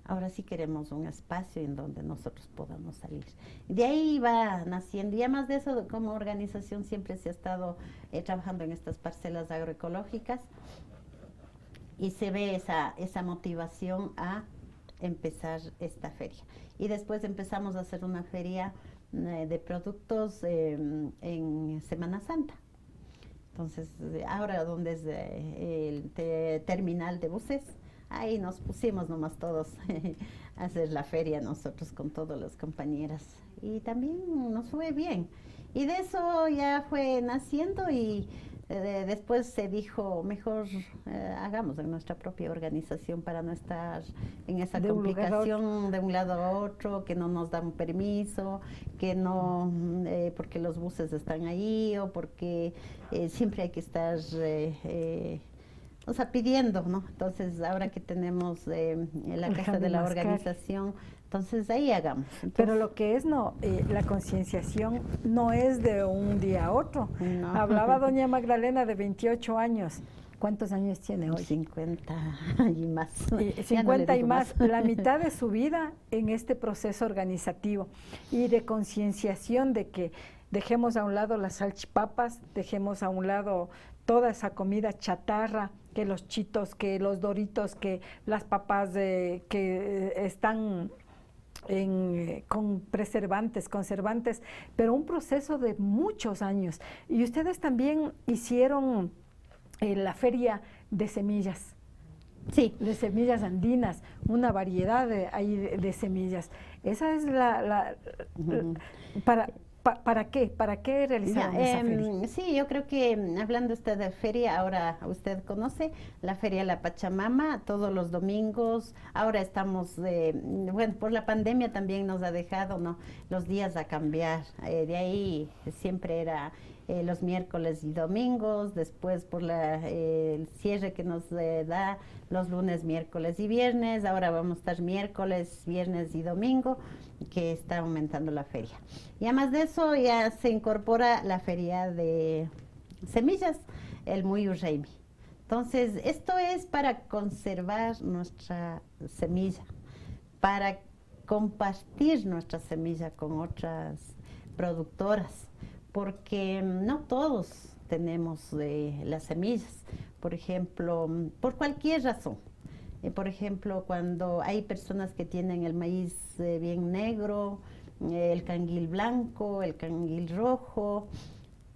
Ahora sí queremos un espacio en donde nosotros podamos salir. De ahí va naciendo, y además de eso, como organización siempre se ha estado trabajando en estas parcelas agroecológicas, y se ve esa motivación a empezar esta feria. Y después empezamos a hacer una feria de productos en Semana Santa. Entonces, ahora donde es el terminal de buses, ahí nos pusimos nomás todos a hacer la feria nosotros con todas las compañeras. Y también nos fue bien. Y de eso ya fue naciendo y después se dijo, mejor hagamos en nuestra propia organización para no estar en esa complicación de un lado a otro, que no nos dan permiso, que no, porque los buses están ahí o porque siempre hay que estar o sea, pidiendo, ¿no? Entonces, ahora que tenemos la casa de la organización, entonces ahí hagamos. Entonces, pero lo que es, la concienciación no es de un día a otro. No. Hablaba doña Magdalena de 28 años. ¿Cuántos años tiene hoy? 50 y más. 50 y más, la mitad de su vida en este proceso organizativo y de concienciación de que dejemos a un lado las salchipapas, dejemos a un lado toda esa comida chatarra, que los chitos, que los doritos, que las papas que están con preservantes, conservantes, pero un proceso de muchos años. Y ustedes también hicieron la feria de semillas. Sí. De semillas andinas, una variedad de semillas. Esa es ¿Para qué? ¿Para qué realizaron esa feria? Sí, yo creo que hablando usted de feria, ahora usted conoce la Feria La Pachamama, todos los domingos. Ahora estamos, bueno, por la pandemia también nos ha dejado, ¿no?, los días a cambiar. De ahí siempre era los miércoles y domingos, después por el cierre que nos da los lunes, miércoles y viernes. Ahora vamos a estar miércoles, viernes y domingo, que está aumentando la feria. Y además de eso ya se incorpora la feria de semillas, el Muyu Reimi. Entonces, esto es para conservar nuestra semilla, para compartir nuestra semilla con otras productoras, porque no todos tenemos las semillas, por ejemplo, por cualquier razón. Por ejemplo, cuando hay personas que tienen el maíz bien negro, el canguil blanco, el canguil rojo,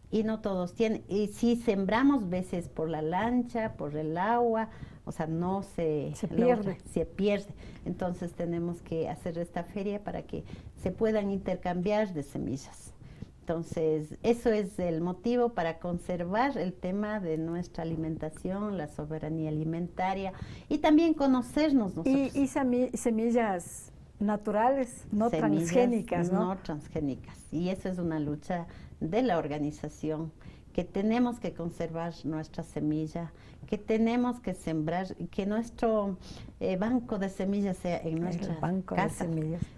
y no todos tienen. Y si sembramos veces por la lancha, por el agua, o sea, no se pierde. Se pierde. Entonces tenemos que hacer esta feria para que se puedan intercambiar de semillas. Entonces, eso es el motivo para conservar el tema de nuestra alimentación, la soberanía alimentaria y también conocernos nosotros. Y semillas naturales, no transgénicas, ¿no? No transgénicas. Y eso es una lucha de la organización, que tenemos que conservar nuestra semilla, que tenemos que sembrar, que nuestro banco de semillas sea en nuestras casas,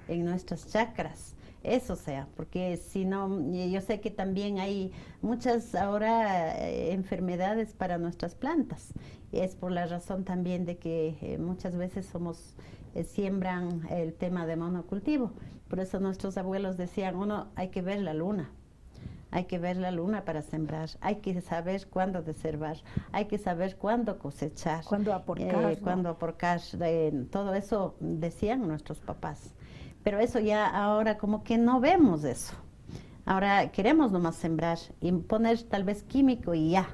en nuestras chacras. Eso sea, porque si no, yo sé que también hay muchas ahora enfermedades para nuestras plantas. Es por la razón también de que muchas veces siembran el tema de monocultivo. Por eso nuestros abuelos decían, hay que ver la luna. Hay que ver la luna para sembrar, hay que saber cuándo deservar, hay que saber cuándo cosechar. Cuándo aporcar. Cuándo aporcar, todo eso decían nuestros papás. Pero eso ya ahora como que no vemos eso. Ahora queremos nomás sembrar y poner tal vez químico y ya.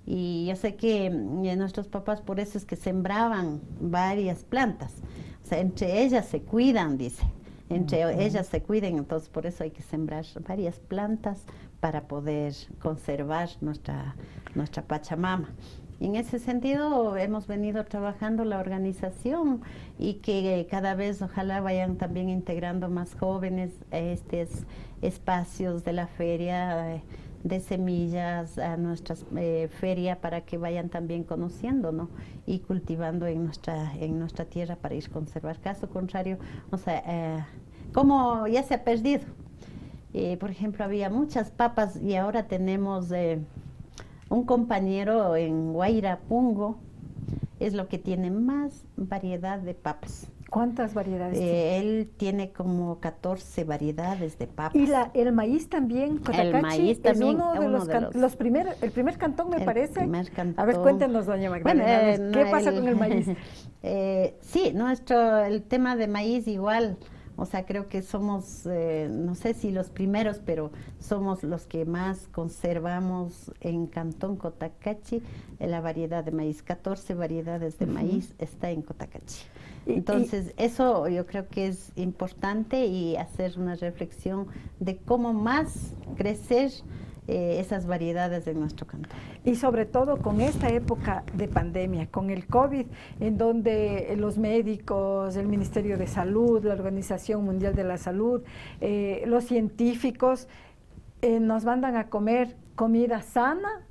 Y yo sé que nuestros papás por eso es que sembraban varias plantas. O sea, entre ellas se cuidan, dice. Entre ellas se cuiden, entonces por eso hay que sembrar varias plantas para poder conservar nuestra Pachamama. Y en ese sentido hemos venido trabajando la organización y que cada vez ojalá vayan también integrando más jóvenes a estos espacios de la feria, de semillas a nuestra feria para que vayan también conociendo, ¿no? Y cultivando en nuestra tierra para ir a conservar. Caso contrario, o sea, como ya se ha perdido. Por ejemplo, había muchas papas y ahora tenemos un compañero en Guaira, Pungo, es lo que tiene más variedad de papas. ¿Cuántas variedades tiene? Él tiene como 14 variedades de papas. ¿Y el maíz también? El maíz también es uno de los el primer cantón, me parece. Primer cantón. A ver, cuéntenos, doña Magdalena, ¿qué pasa con el maíz? Sí, el tema de maíz igual. O sea, creo que somos, no sé si los primeros, pero somos los que más conservamos en Cantón Cotacachi la variedad de maíz. 14 variedades de maíz está en Cotacachi. Entonces, eso yo creo que es importante y hacer una reflexión de cómo más crecer esas variedades de nuestro cantón. Y sobre todo con esta época de pandemia, con el COVID, en donde los médicos, el Ministerio de Salud, la Organización Mundial de la Salud, los científicos nos mandan a comer comida sana,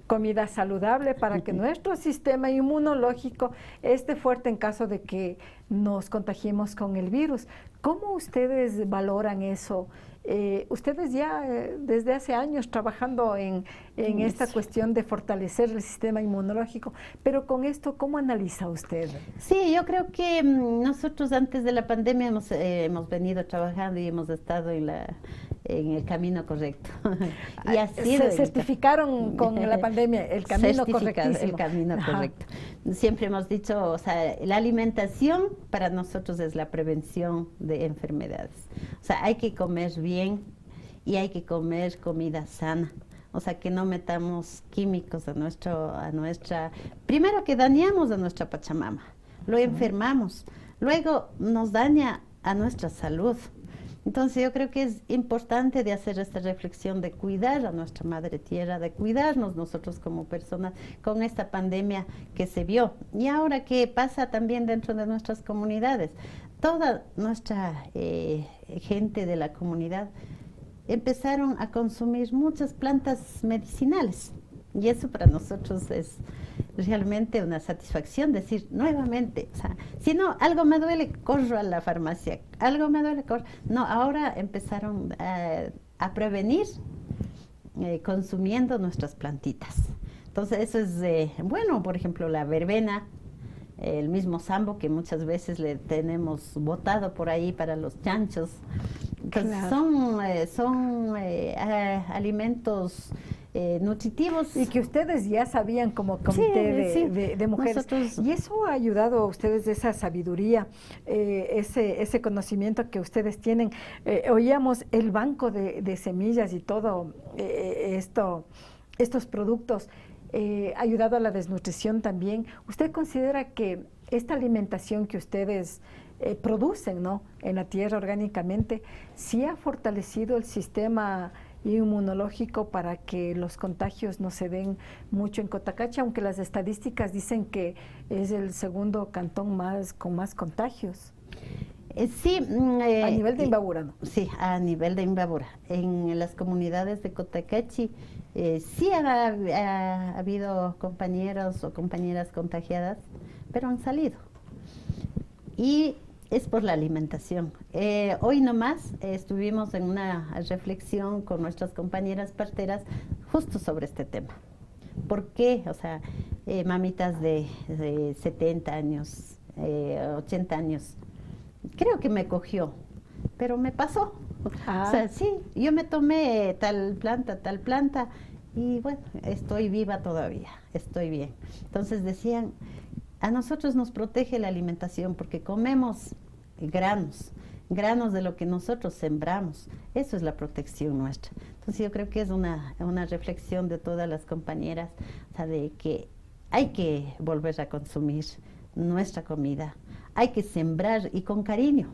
comida saludable para que nuestro sistema inmunológico esté fuerte en caso de que nos contagiemos con el virus. ¿Cómo ustedes valoran eso? Ustedes ya desde hace años trabajando en esta cuestión de fortalecer el sistema inmunológico, pero con esto, ¿cómo analiza usted? Sí, yo creo que nosotros antes de la pandemia hemos venido trabajando y hemos estado en el camino correcto. Y se certificaron con la pandemia el camino correctísimo. El camino correcto. Siempre hemos dicho, o sea, la alimentación para nosotros es la prevención de enfermedades. O sea, hay que comer bien y hay que comer comida sana. O sea, que no metamos químicos a nuestra... Primero que dañamos a nuestra Pachamama, lo enfermamos, luego nos daña a nuestra salud. Entonces yo creo que es importante de hacer esta reflexión de cuidar a nuestra madre tierra, de cuidarnos nosotros como personas con esta pandemia que se vio. Y ahora que pasa también dentro de nuestras comunidades, toda nuestra gente de la comunidad empezaron a consumir muchas plantas medicinales. Y eso para nosotros es realmente una satisfacción decir nuevamente, o sea, si no, algo me duele, corro a la farmacia, algo me duele, corro. No, ahora empezaron a prevenir consumiendo nuestras plantitas. Entonces eso es bueno, por ejemplo, la verbena, el mismo sambo que muchas veces le tenemos botado por ahí para los chanchos. Entonces son alimentos nutritivos. Y que ustedes ya sabían como comité de mujeres. Nosotros, y eso ha ayudado a ustedes, esa sabiduría, ese conocimiento que ustedes tienen. Oíamos el banco de semillas y todo estos productos. Ha ayudado a la desnutrición también. ¿Usted considera que esta alimentación que ustedes producen, ¿no?, en la tierra orgánicamente, sí ha fortalecido el sistema inmunológico para que los contagios no se den mucho en Cotacachi, aunque las estadísticas dicen que es el segundo cantón con más contagios? Sí. A nivel de Imbabura, ¿no? Sí, a nivel de Imbabura. En las comunidades de Cotacachi sí ha habido compañeros o compañeras contagiadas, pero han salido. Y es por la alimentación. Hoy nomás estuvimos en una reflexión con nuestras compañeras parteras justo sobre este tema. ¿Por qué? O sea, mamitas de 70 años, 80 años, creo que me cogió, pero me pasó. O sea, sí, yo me tomé tal planta, y bueno, estoy viva todavía, estoy bien. Entonces decían, a nosotros nos protege la alimentación porque comemos granos de lo que nosotros sembramos. Eso es la protección nuestra. Entonces yo creo que es una reflexión de todas las compañeras, o sea, de que hay que volver a consumir nuestra comida, hay que sembrar y con cariño.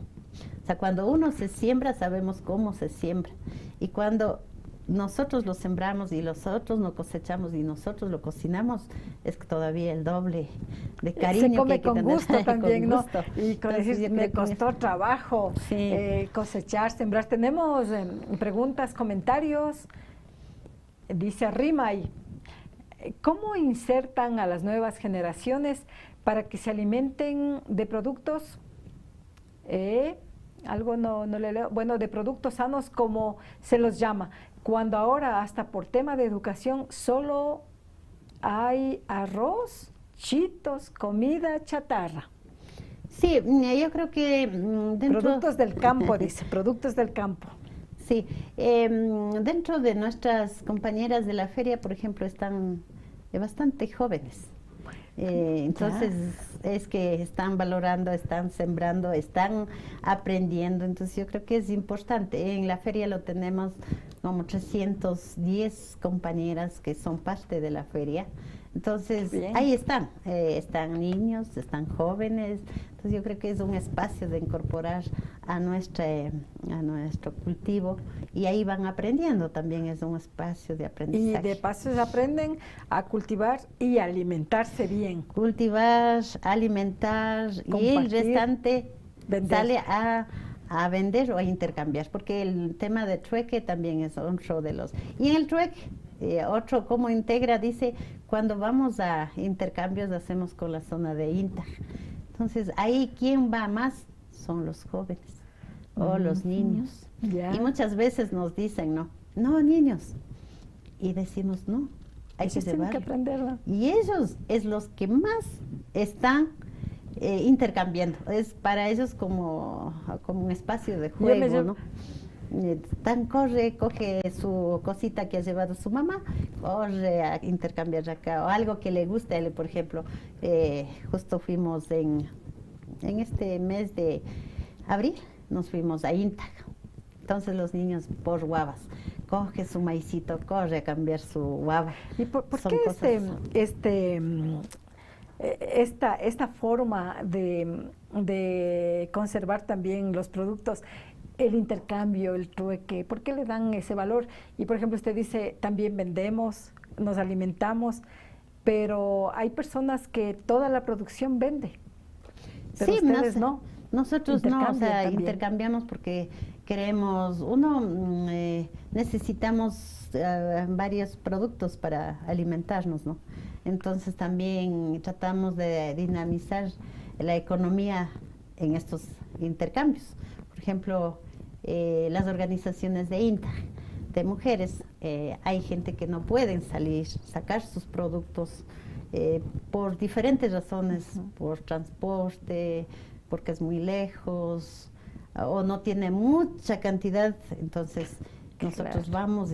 O sea, cuando uno se siembra, sabemos cómo se siembra. Y cuando nosotros lo sembramos y nosotros lo cosechamos y nosotros lo cocinamos, es todavía el doble de cariño. Se come que hay que con gusto también, ¿no? gusto. Y con decir, me costó trabajo cosechar, sembrar. Tenemos preguntas, comentarios. dice Rimay, ¿cómo insertan a las nuevas generaciones para que se alimenten de productos, algo no le leo, bueno, de productos sanos como se los llama, cuando ahora hasta por tema de educación solo hay arroz, chitos, comida chatarra? Sí, yo creo que productos del campo, dice, productos del campo. Sí, dentro de nuestras compañeras de la feria, por ejemplo, están bastante jóvenes. Entonces es que están valorando, están sembrando, están aprendiendo. Entonces yo creo que es importante. En la feria lo tenemos como 310 compañeras que son parte de la feria. Entonces ahí están, están niños, están jóvenes. Entonces yo creo que es un espacio de incorporar a nuestro cultivo y ahí van aprendiendo también, es un espacio de aprendizaje. Y de paso se aprenden a cultivar y alimentarse bien. Cultivar, alimentar, compartir, y el restante sale a vender o a intercambiar, porque el tema de trueque también es otro de los... Y en el trueque, otro como integra, dice, cuando vamos a intercambios hacemos con la zona de INTA. Entonces, ahí quien va más son los jóvenes o los niños. Y muchas veces nos dicen, no niños. Y decimos, no, hay que llevarlo. Que aprenderlo. Y ellos es los que más están intercambiando. Es para ellos como un espacio de juego, ¿no? Corre, coge su cosita que ha llevado su mamá, corre a intercambiar acá, o algo que le guste a él. Por ejemplo, justo fuimos en este mes de abril, nos fuimos a INTA. Entonces los niños por guavas, coge su maicito, corre a cambiar su guava. ¿Y por qué esta forma de conservar también los productos, el intercambio, el trueque, por qué le dan ese valor? Y por ejemplo usted dice, también vendemos, nos alimentamos, pero hay personas que toda la producción vende, pero sí, ustedes no. Nosotros no, o sea, intercambiamos porque queremos, necesitamos varios productos para alimentarnos, ¿no? Entonces también tratamos de dinamizar la economía en estos intercambios. Por ejemplo, las organizaciones de INTA, de mujeres, hay gente que no pueden sacar sus productos por diferentes razones, por transporte, porque es muy lejos o no tiene mucha cantidad, entonces nosotros vamos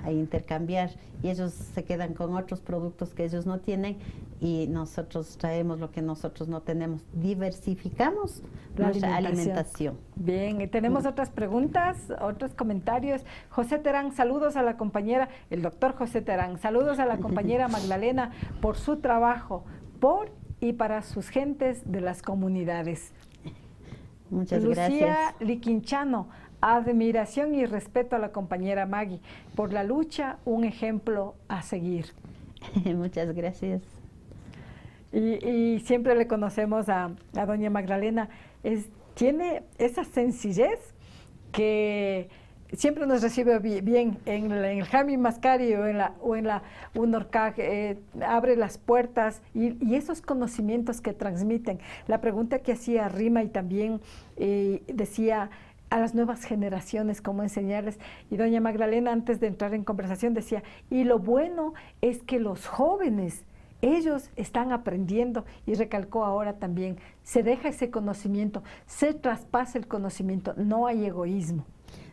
a intercambiar y ellos se quedan con otros productos que ellos no tienen y nosotros traemos lo que nosotros no tenemos. Diversificamos nuestra alimentación. Bien, y tenemos otras preguntas, otros comentarios. José Terán, saludos a la compañera, el doctor José Terán, saludos a la compañera Magdalena por su trabajo, por y para sus gentes de las comunidades. Muchas gracias. Lucía Liquinchano, admiración y respeto a la compañera Maggie por la lucha, un ejemplo a seguir. Muchas gracias. Y siempre le conocemos a doña Magdalena, tiene esa sencillez que siempre nos recibe bien en el Jaime Mascari o en la UNORCAG, abre las puertas y esos conocimientos que transmiten. La pregunta que hacía Rima y también decía a las nuevas generaciones cómo enseñarles, y doña Magdalena antes de entrar en conversación decía, y lo bueno es que los jóvenes, ellos están aprendiendo, y recalcó ahora también, se deja ese conocimiento, se traspasa el conocimiento, no hay egoísmo.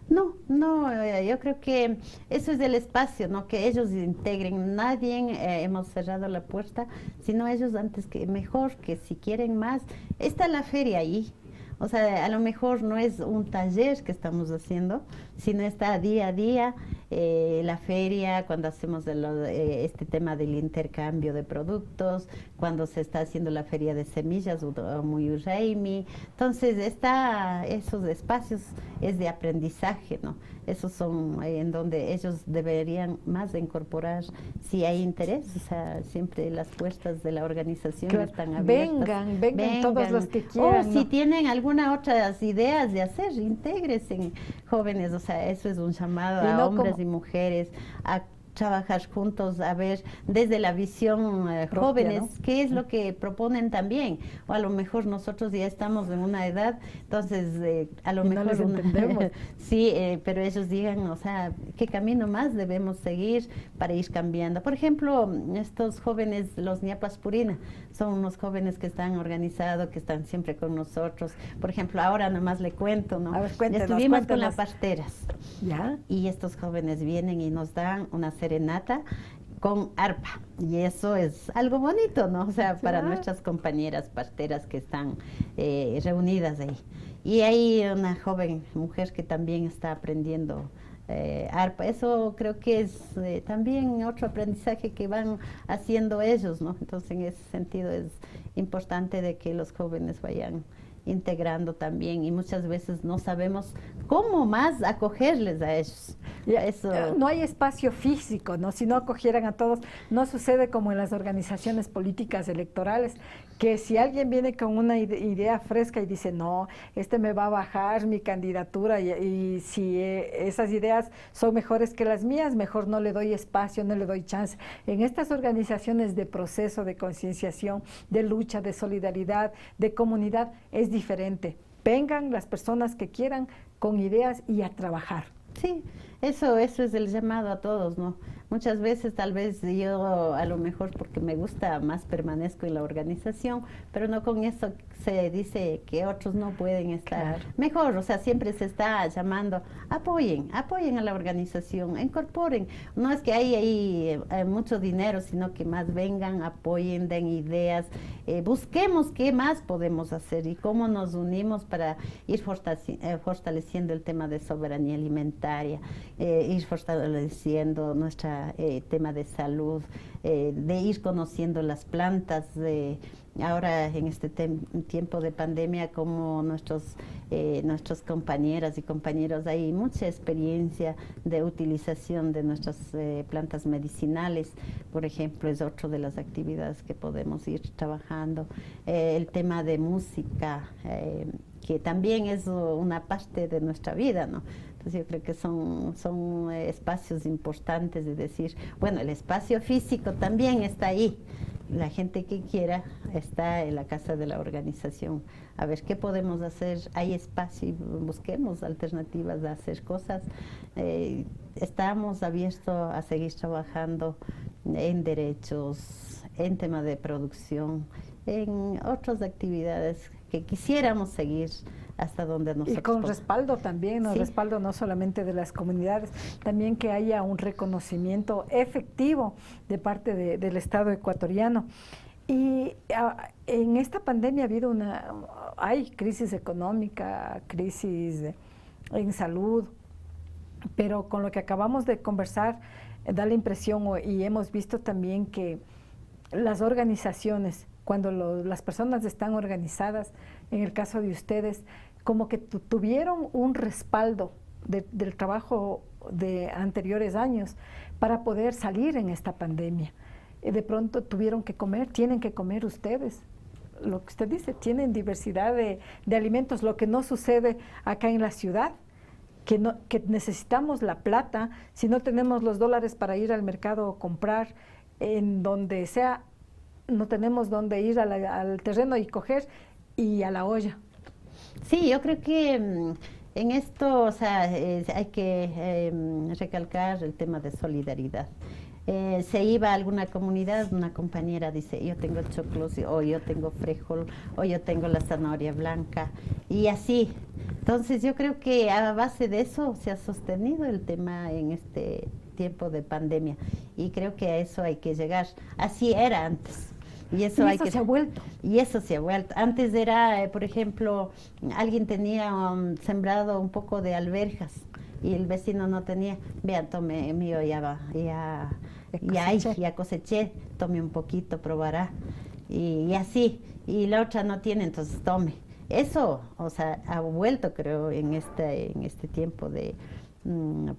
No, yo creo que eso es el espacio, ¿no? Que ellos integren. Nadie hemos cerrado la puerta, sino ellos antes que mejor, que si quieren más, está la feria ahí. O sea, a lo mejor no es un taller que estamos haciendo, sino está día a día la feria, cuando hacemos este tema del intercambio de productos, cuando se está haciendo la feria de semillas, muy Reimi. Entonces, esos espacios es de aprendizaje, ¿no? Esos son en donde ellos deberían más incorporar, si hay interés, o sea, siempre las puertas de la organización están abiertas. Vengan todos los que quieran. O si tienen algún ninguna otras ideas de hacer, intégrese jóvenes, o sea, eso es un llamado a hombres y mujeres a trabajar juntos, a ver desde la visión jóvenes, ¿no? ¿Qué es lo que proponen también? O a lo mejor nosotros ya estamos en una edad, entonces a lo mejor... No entendemos. Sí, pero ellos digan, o sea, ¿qué camino más debemos seguir para ir cambiando? Por ejemplo, estos jóvenes, los Ñapas Purina, son unos jóvenes que están organizados, que están siempre con nosotros. Por ejemplo, ahora nomás le cuento, ¿no? A ver, cuéntenos, estuvimos con las parteras. ¿Ya? Y estos jóvenes vienen y nos dan una serenata con arpa, y eso es algo bonito, ¿no? O sea, para nuestras compañeras parteras que están reunidas ahí. Y hay una joven mujer que también está aprendiendo arpa. Eso creo que es también otro aprendizaje que van haciendo ellos, ¿no? Entonces, en ese sentido es importante de que los jóvenes vayan integrando también, y muchas veces no sabemos cómo más acogerles a ellos. Eso. No hay espacio físico, ¿no? Si no acogieran a todos, no sucede como en las organizaciones políticas electorales, que si alguien viene con una idea fresca y dice, no, me va a bajar mi candidatura, y si esas ideas son mejores que las mías, mejor no le doy espacio, no le doy chance. En estas organizaciones de proceso, de concienciación, de lucha, de solidaridad, de comunidad, es diferente. Vengan las personas que quieran con ideas y a trabajar. Sí, eso es el llamado a todos, ¿no? Muchas veces tal vez yo a lo mejor porque me gusta más permanezco en la organización, pero no con eso se dice que otros no pueden estar mejor, o sea, siempre se está llamando, apoyen a la organización, incorporen, no es que hay ahí mucho dinero, sino que más vengan, apoyen, den ideas, busquemos qué más podemos hacer y cómo nos unimos para ir fortaleciendo el tema de soberanía alimentaria, ir fortaleciendo nuestro tema de salud, de ir conociendo las plantas, ahora en este tiempo de pandemia, como nuestras compañeras y compañeros, hay mucha experiencia de utilización de nuestras plantas medicinales, por ejemplo, es otra de las actividades que podemos ir trabajando. El tema de música, que también es una parte de nuestra vida, ¿no? Entonces yo creo que son espacios importantes de decir, bueno, el espacio físico también está ahí. La gente que quiera está en la casa de la organización. A ver qué podemos hacer, hay espacio y busquemos alternativas de hacer cosas. Estamos abiertos a seguir trabajando en derechos, en tema de producción, en otras actividades que quisiéramos seguir hasta donde nosotros y con respaldo también, ¿no? Sí. Respaldo no solamente de las comunidades, también que haya un reconocimiento efectivo de parte del Estado ecuatoriano. Y en esta pandemia ha habido hay crisis económica, crisis en salud, pero con lo que acabamos de conversar da la impresión, y hemos visto también que las organizaciones, cuando las personas están organizadas, en el caso de ustedes, como que tuvieron un respaldo del trabajo de anteriores años para poder salir en esta pandemia. De pronto tuvieron que comer, tienen que comer ustedes. Lo que usted dice, tienen diversidad de alimentos, lo que no sucede acá en la ciudad, que necesitamos la plata, si no tenemos los dólares para ir al mercado o comprar en donde sea, no tenemos dónde ir al terreno y coger y a la olla. Sí, yo creo que en esto, o sea, hay que recalcar el tema de solidaridad. Se iba a alguna comunidad, una compañera dice, yo tengo choclos, o yo tengo frijol, o yo tengo la zanahoria blanca, y así. Entonces yo creo que a base de eso se ha sostenido el tema en este tiempo de pandemia, y creo que a eso hay que llegar. Así era antes. Y eso se ha vuelto. Y eso se ha vuelto. Antes era, por ejemplo, alguien tenía sembrado un poco de alberjas y el vecino no tenía. Vean, tome mío, ya coseché, tome un poquito, probará. Y así. Y la otra no tiene, entonces tome. Eso, o sea, ha vuelto, creo, en este tiempo de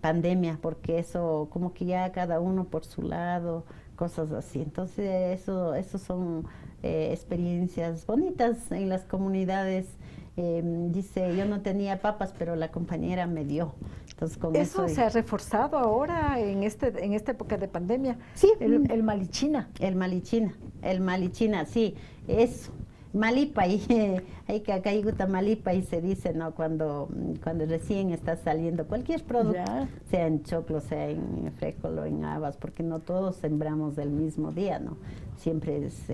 pandemia, porque eso, como que ya cada uno por su lado, cosas así. Entonces, eso son experiencias bonitas en las comunidades, Dice, yo no tenía papas, pero la compañera me dio. Entonces, con eso se ha reforzado ahora en esta época de pandemia. Sí. El malichina. El malichina, sí, eso. Malipay, hay que acá gusta malipay se dice, ¿no? Cuando recién está saliendo cualquier producto, sea en choclo, sea en frijol, en habas, porque no todos sembramos del mismo día, ¿no? Siempre es,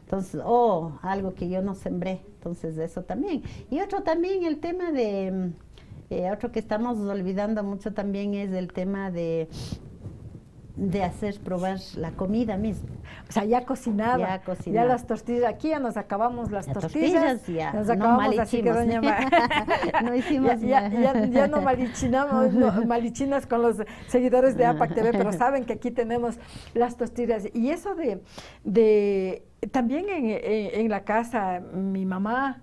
entonces, algo que yo no sembré, entonces eso también. Y otro también, el tema de, otro que estamos olvidando mucho también es el tema de hacer probar la comida misma. O sea, ya cocinada. Ya las tortillas, aquí ya nos acabamos las tortillas. Ya. Nos acabamos, no así que doña no hicimos ya no malichinamos, malichinas con los seguidores de APAC TV, pero saben que aquí tenemos las tortillas. Y eso de también en la casa, mi mamá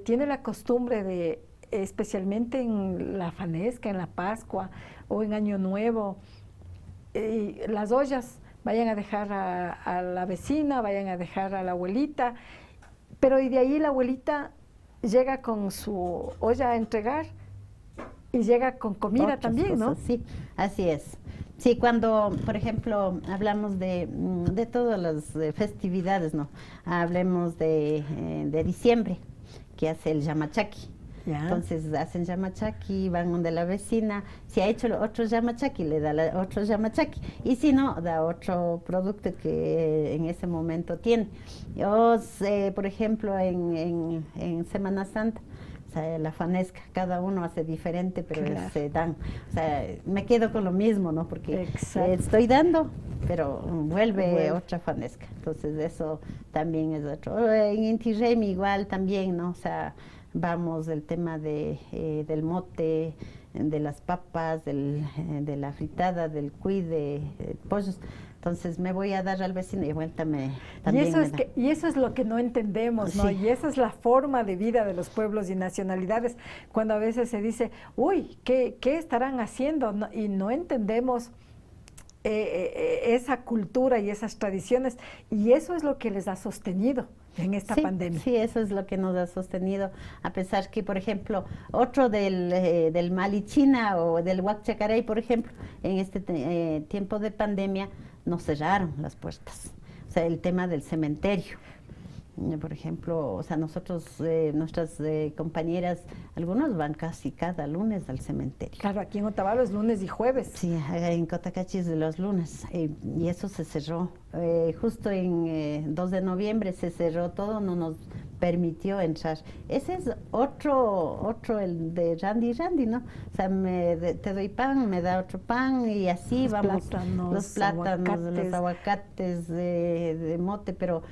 tiene la costumbre de, especialmente en la Fanesca, en la Pascua o en Año Nuevo, las ollas vayan a dejar a la vecina, vayan a dejar a la abuelita, pero y de ahí la abuelita llega con su olla a entregar y llega con comida otras también, cosas, ¿no? Sí, así es. Sí, cuando, por ejemplo, hablamos de todas las festividades, ¿no? Hablemos de diciembre, que hace el yamachaki. Entonces hacen yamachaki, van donde la vecina, si ha hecho otro yamachaki, le da otro yamachaki, y si no, da otro producto que en ese momento tiene. Yo, por ejemplo, en Semana Santa, o sea, la Fanesca, cada uno hace diferente, pero se dan. O sea, me quedo con lo mismo, ¿no? Porque estoy dando, pero vuelve otra Fanesca. Entonces eso también es otro. En Inti Raymi igual también, ¿no? O sea, vamos del tema del mote, de las papas, de la fritada, del cuy, de pollos. Entonces me voy a dar al vecino y vuelta también y eso es lo que no entendemos, ¿no? Sí. Y esa es la forma de vida de los pueblos y nacionalidades, cuando a veces se dice, uy, ¿qué estarán haciendo? No, y no entendemos esa cultura y esas tradiciones, y eso es lo que les ha sostenido en esta pandemia. Sí, eso es lo que nos ha sostenido, a pesar que, por ejemplo, otro del malichina o del huacchacaray, por ejemplo, en este tiempo de pandemia, nos cerraron las puertas. O sea, el tema del cementerio. Por ejemplo, o sea, nosotros, nuestras compañeras, algunos van casi cada lunes al cementerio. Claro, aquí en Otavalo es lunes y jueves. Sí, en Cotacachi es de los lunes, y eso se cerró. Justo en 2 de noviembre se cerró todo, no nos permitió entrar. Ese es otro el de Randy, ¿no? O sea, te doy pan, me da otro pan, y así los vamos. Los plátanos, los aguacates de mote, pero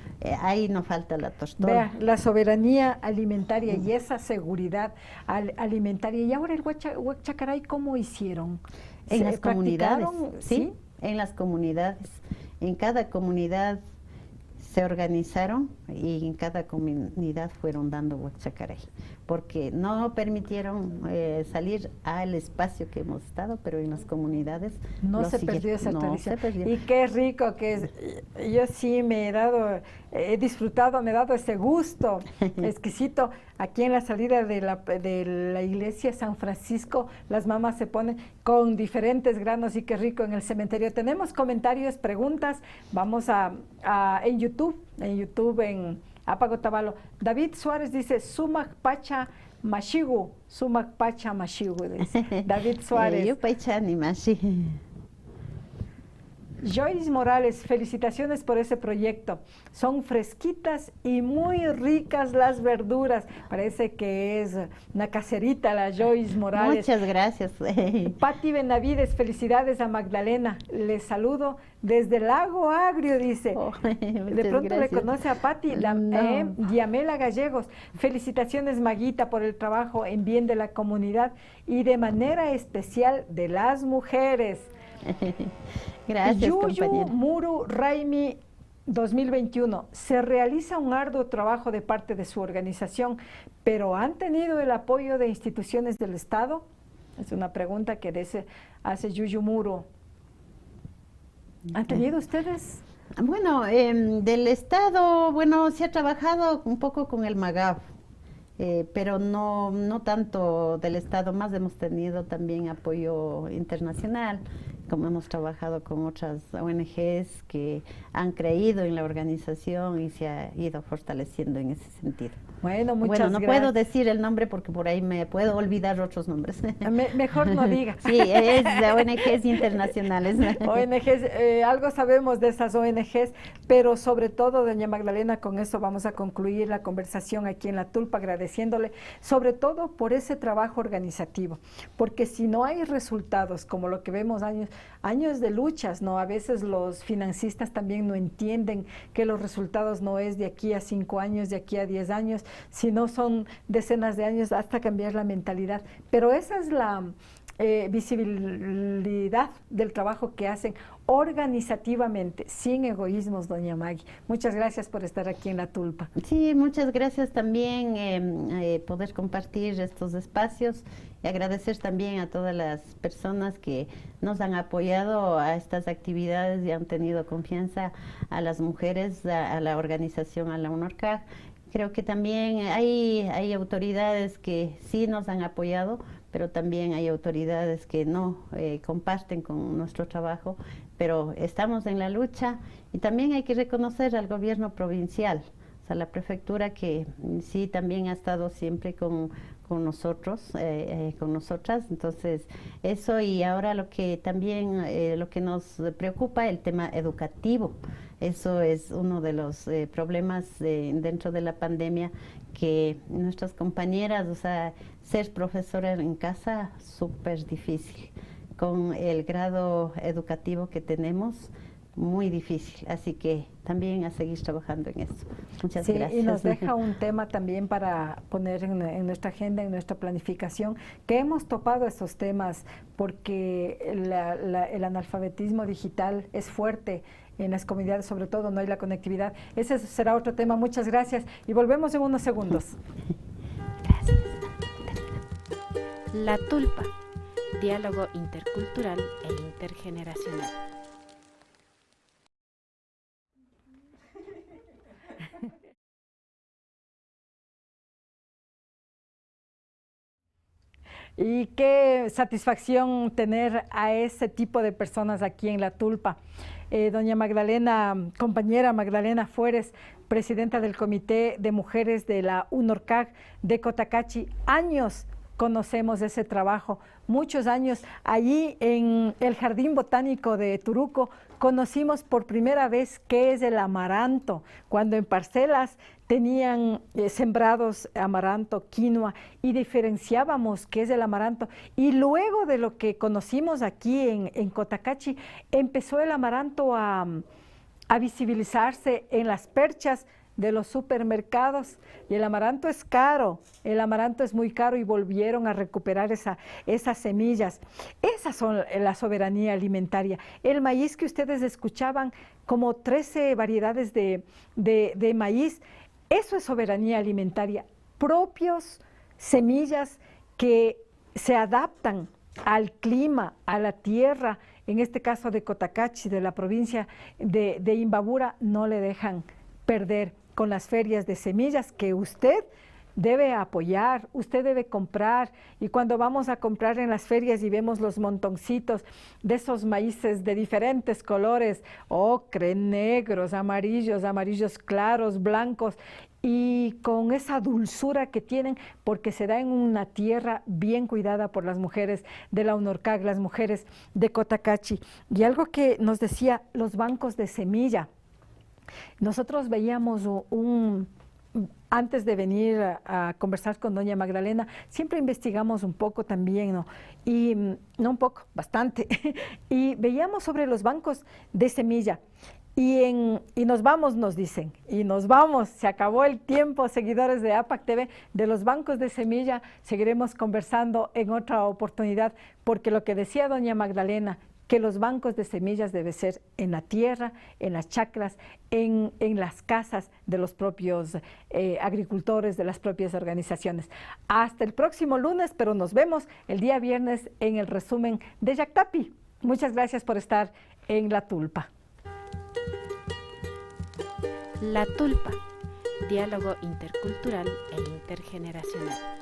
ahí no falta la tostada. Vea, la soberanía alimentaria y esa seguridad alimentaria. Y ahora el huachacaray, ¿cómo hicieron? En las comunidades, ¿sí? En las comunidades. En cada comunidad se organizaron y en cada comunidad fueron dando huachacaray, porque no permitieron salir al espacio que hemos estado, pero en las comunidades no se perdió esa tradición. Y qué rico que es. Yo sí he disfrutado, me he dado ese gusto exquisito. Aquí en la salida de la iglesia San Francisco, las mamás se ponen con diferentes granos, y qué rico en el cementerio. Tenemos comentarios, preguntas, vamos en YouTube, en APAC Otavalo. David Suárez dice, Sumac Pacha Mashigu, Sumac Pacha Mashigu, dice David Suárez. Yo Pachani Mashi. Joyce Morales, felicitaciones por ese proyecto. Son fresquitas y muy ricas las verduras. Parece que es una caserita la Joyce Morales. Muchas gracias. Pati Benavides, felicidades a Magdalena. Les saludo desde Lago Agrio, dice. De pronto gracias. Le conoce a Pati. Diamela Gallegos. Felicitaciones, Maguita, por el trabajo en bien de la comunidad y de manera especial de las mujeres. Gracias, compañera. Muru Raimi 2021. Se realiza un arduo trabajo de parte de su organización, pero ¿han tenido el apoyo de instituciones del Estado? Es una pregunta que hace Yuyu Muru. ¿Han tenido ustedes? Bueno, del Estado, bueno, se ha trabajado un poco con el MAGAF. pero no tanto del Estado, más hemos tenido también apoyo internacional, como hemos trabajado con otras ONGs que han creído en la organización y se ha ido fortaleciendo en ese sentido. Bueno, no gracias. puedo decir el nombre porque por ahí me puedo olvidar otros nombres. Mejor no diga. Sí, es de ONGs internacionales. ONGs, algo sabemos de esas ONGs, pero sobre todo, doña Magdalena, con eso vamos a concluir la conversación aquí en La Tulpa, agradeciéndole sobre todo por ese trabajo organizativo, porque si no hay resultados como lo que vemos años de luchas, ¿no? A veces los financistas también no entienden que los resultados no es de aquí a 5 años, de aquí a 10 años, sino son decenas de años hasta cambiar la mentalidad. Pero esa es la visibilidad del trabajo que hacen organizativamente, sin egoísmos, doña Maggie. Muchas gracias por estar aquí en La Tulpa. Sí, muchas gracias también poder compartir estos espacios y agradecer también a todas las personas que nos han apoyado a estas actividades y han tenido confianza a las mujeres, a la organización, a la UNORCAG. Creo que también hay autoridades que sí nos han apoyado, pero también hay autoridades que no comparten con nuestro trabajo, pero estamos en la lucha y también hay que reconocer al gobierno provincial, o sea, la prefectura que sí también ha estado siempre con nosotros, con nosotras. Entonces eso, y ahora lo que también lo que nos preocupa, el tema educativo. Eso es uno de los problemas dentro de la pandemia, que nuestras compañeras, o sea, ser profesora en casa, súper difícil. Con el grado educativo que tenemos, muy difícil. Así que también a seguir trabajando en eso. Muchas gracias. Y nos deja un tema también para poner en nuestra agenda, en nuestra planificación, que hemos topado esos temas porque el analfabetismo digital es fuerte en las comunidades, sobre todo no hay la conectividad. Ese será otro tema. Muchas gracias y volvemos en unos segundos. Gracias. La Tulpa, diálogo intercultural e intergeneracional. Y qué satisfacción tener a ese tipo de personas aquí en La Tulpa. Doña Magdalena, compañera Magdalena Fuertes, presidenta del Comité de Mujeres de la UNORCAG de Cotacachi, años conocemos ese trabajo, muchos años. Allí en el Jardín Botánico de Turuco conocimos por primera vez qué es el amaranto, cuando en parcelas tenían sembrados amaranto, quinoa, y diferenciábamos qué es el amaranto. Y luego de lo que conocimos aquí en Cotacachi, empezó el amaranto a visibilizarse en las perchas de los supermercados, y el amaranto es caro, el amaranto es muy caro, y volvieron a recuperar esas semillas. Esas son la soberanía alimentaria. El maíz que ustedes escuchaban, como 13 variedades de maíz, eso es soberanía alimentaria, propios semillas que se adaptan al clima, a la tierra, en este caso de Cotacachi, de la provincia de Imbabura, no le dejan perder con las ferias de semillas que usted debe apoyar, usted debe comprar. Y cuando vamos a comprar en las ferias y vemos los montoncitos de esos maíces de diferentes colores, ocre, negros, amarillos claros, blancos, y con esa dulzura que tienen, porque se da en una tierra bien cuidada por las mujeres de la UNORCAG, las mujeres de Cotacachi. Y algo que nos decía, los bancos de semilla. Nosotros veíamos antes de venir a conversar con doña Magdalena, siempre investigamos un poco también, ¿no? Y no un poco, bastante. Y veíamos sobre los bancos de semilla. Y nos vamos, nos dicen, y nos vamos, se acabó el tiempo, seguidores de APAC TV, de los bancos de semilla. Seguiremos conversando en otra oportunidad, porque lo que decía doña Magdalena, que los bancos de semillas deben ser en la tierra, en las chacras, en las casas de los propios agricultores, de las propias organizaciones. Hasta el próximo lunes, pero nos vemos el día viernes en el resumen de Yactapi. Muchas gracias por estar en La Tulpa. La Tulpa, diálogo intercultural e intergeneracional.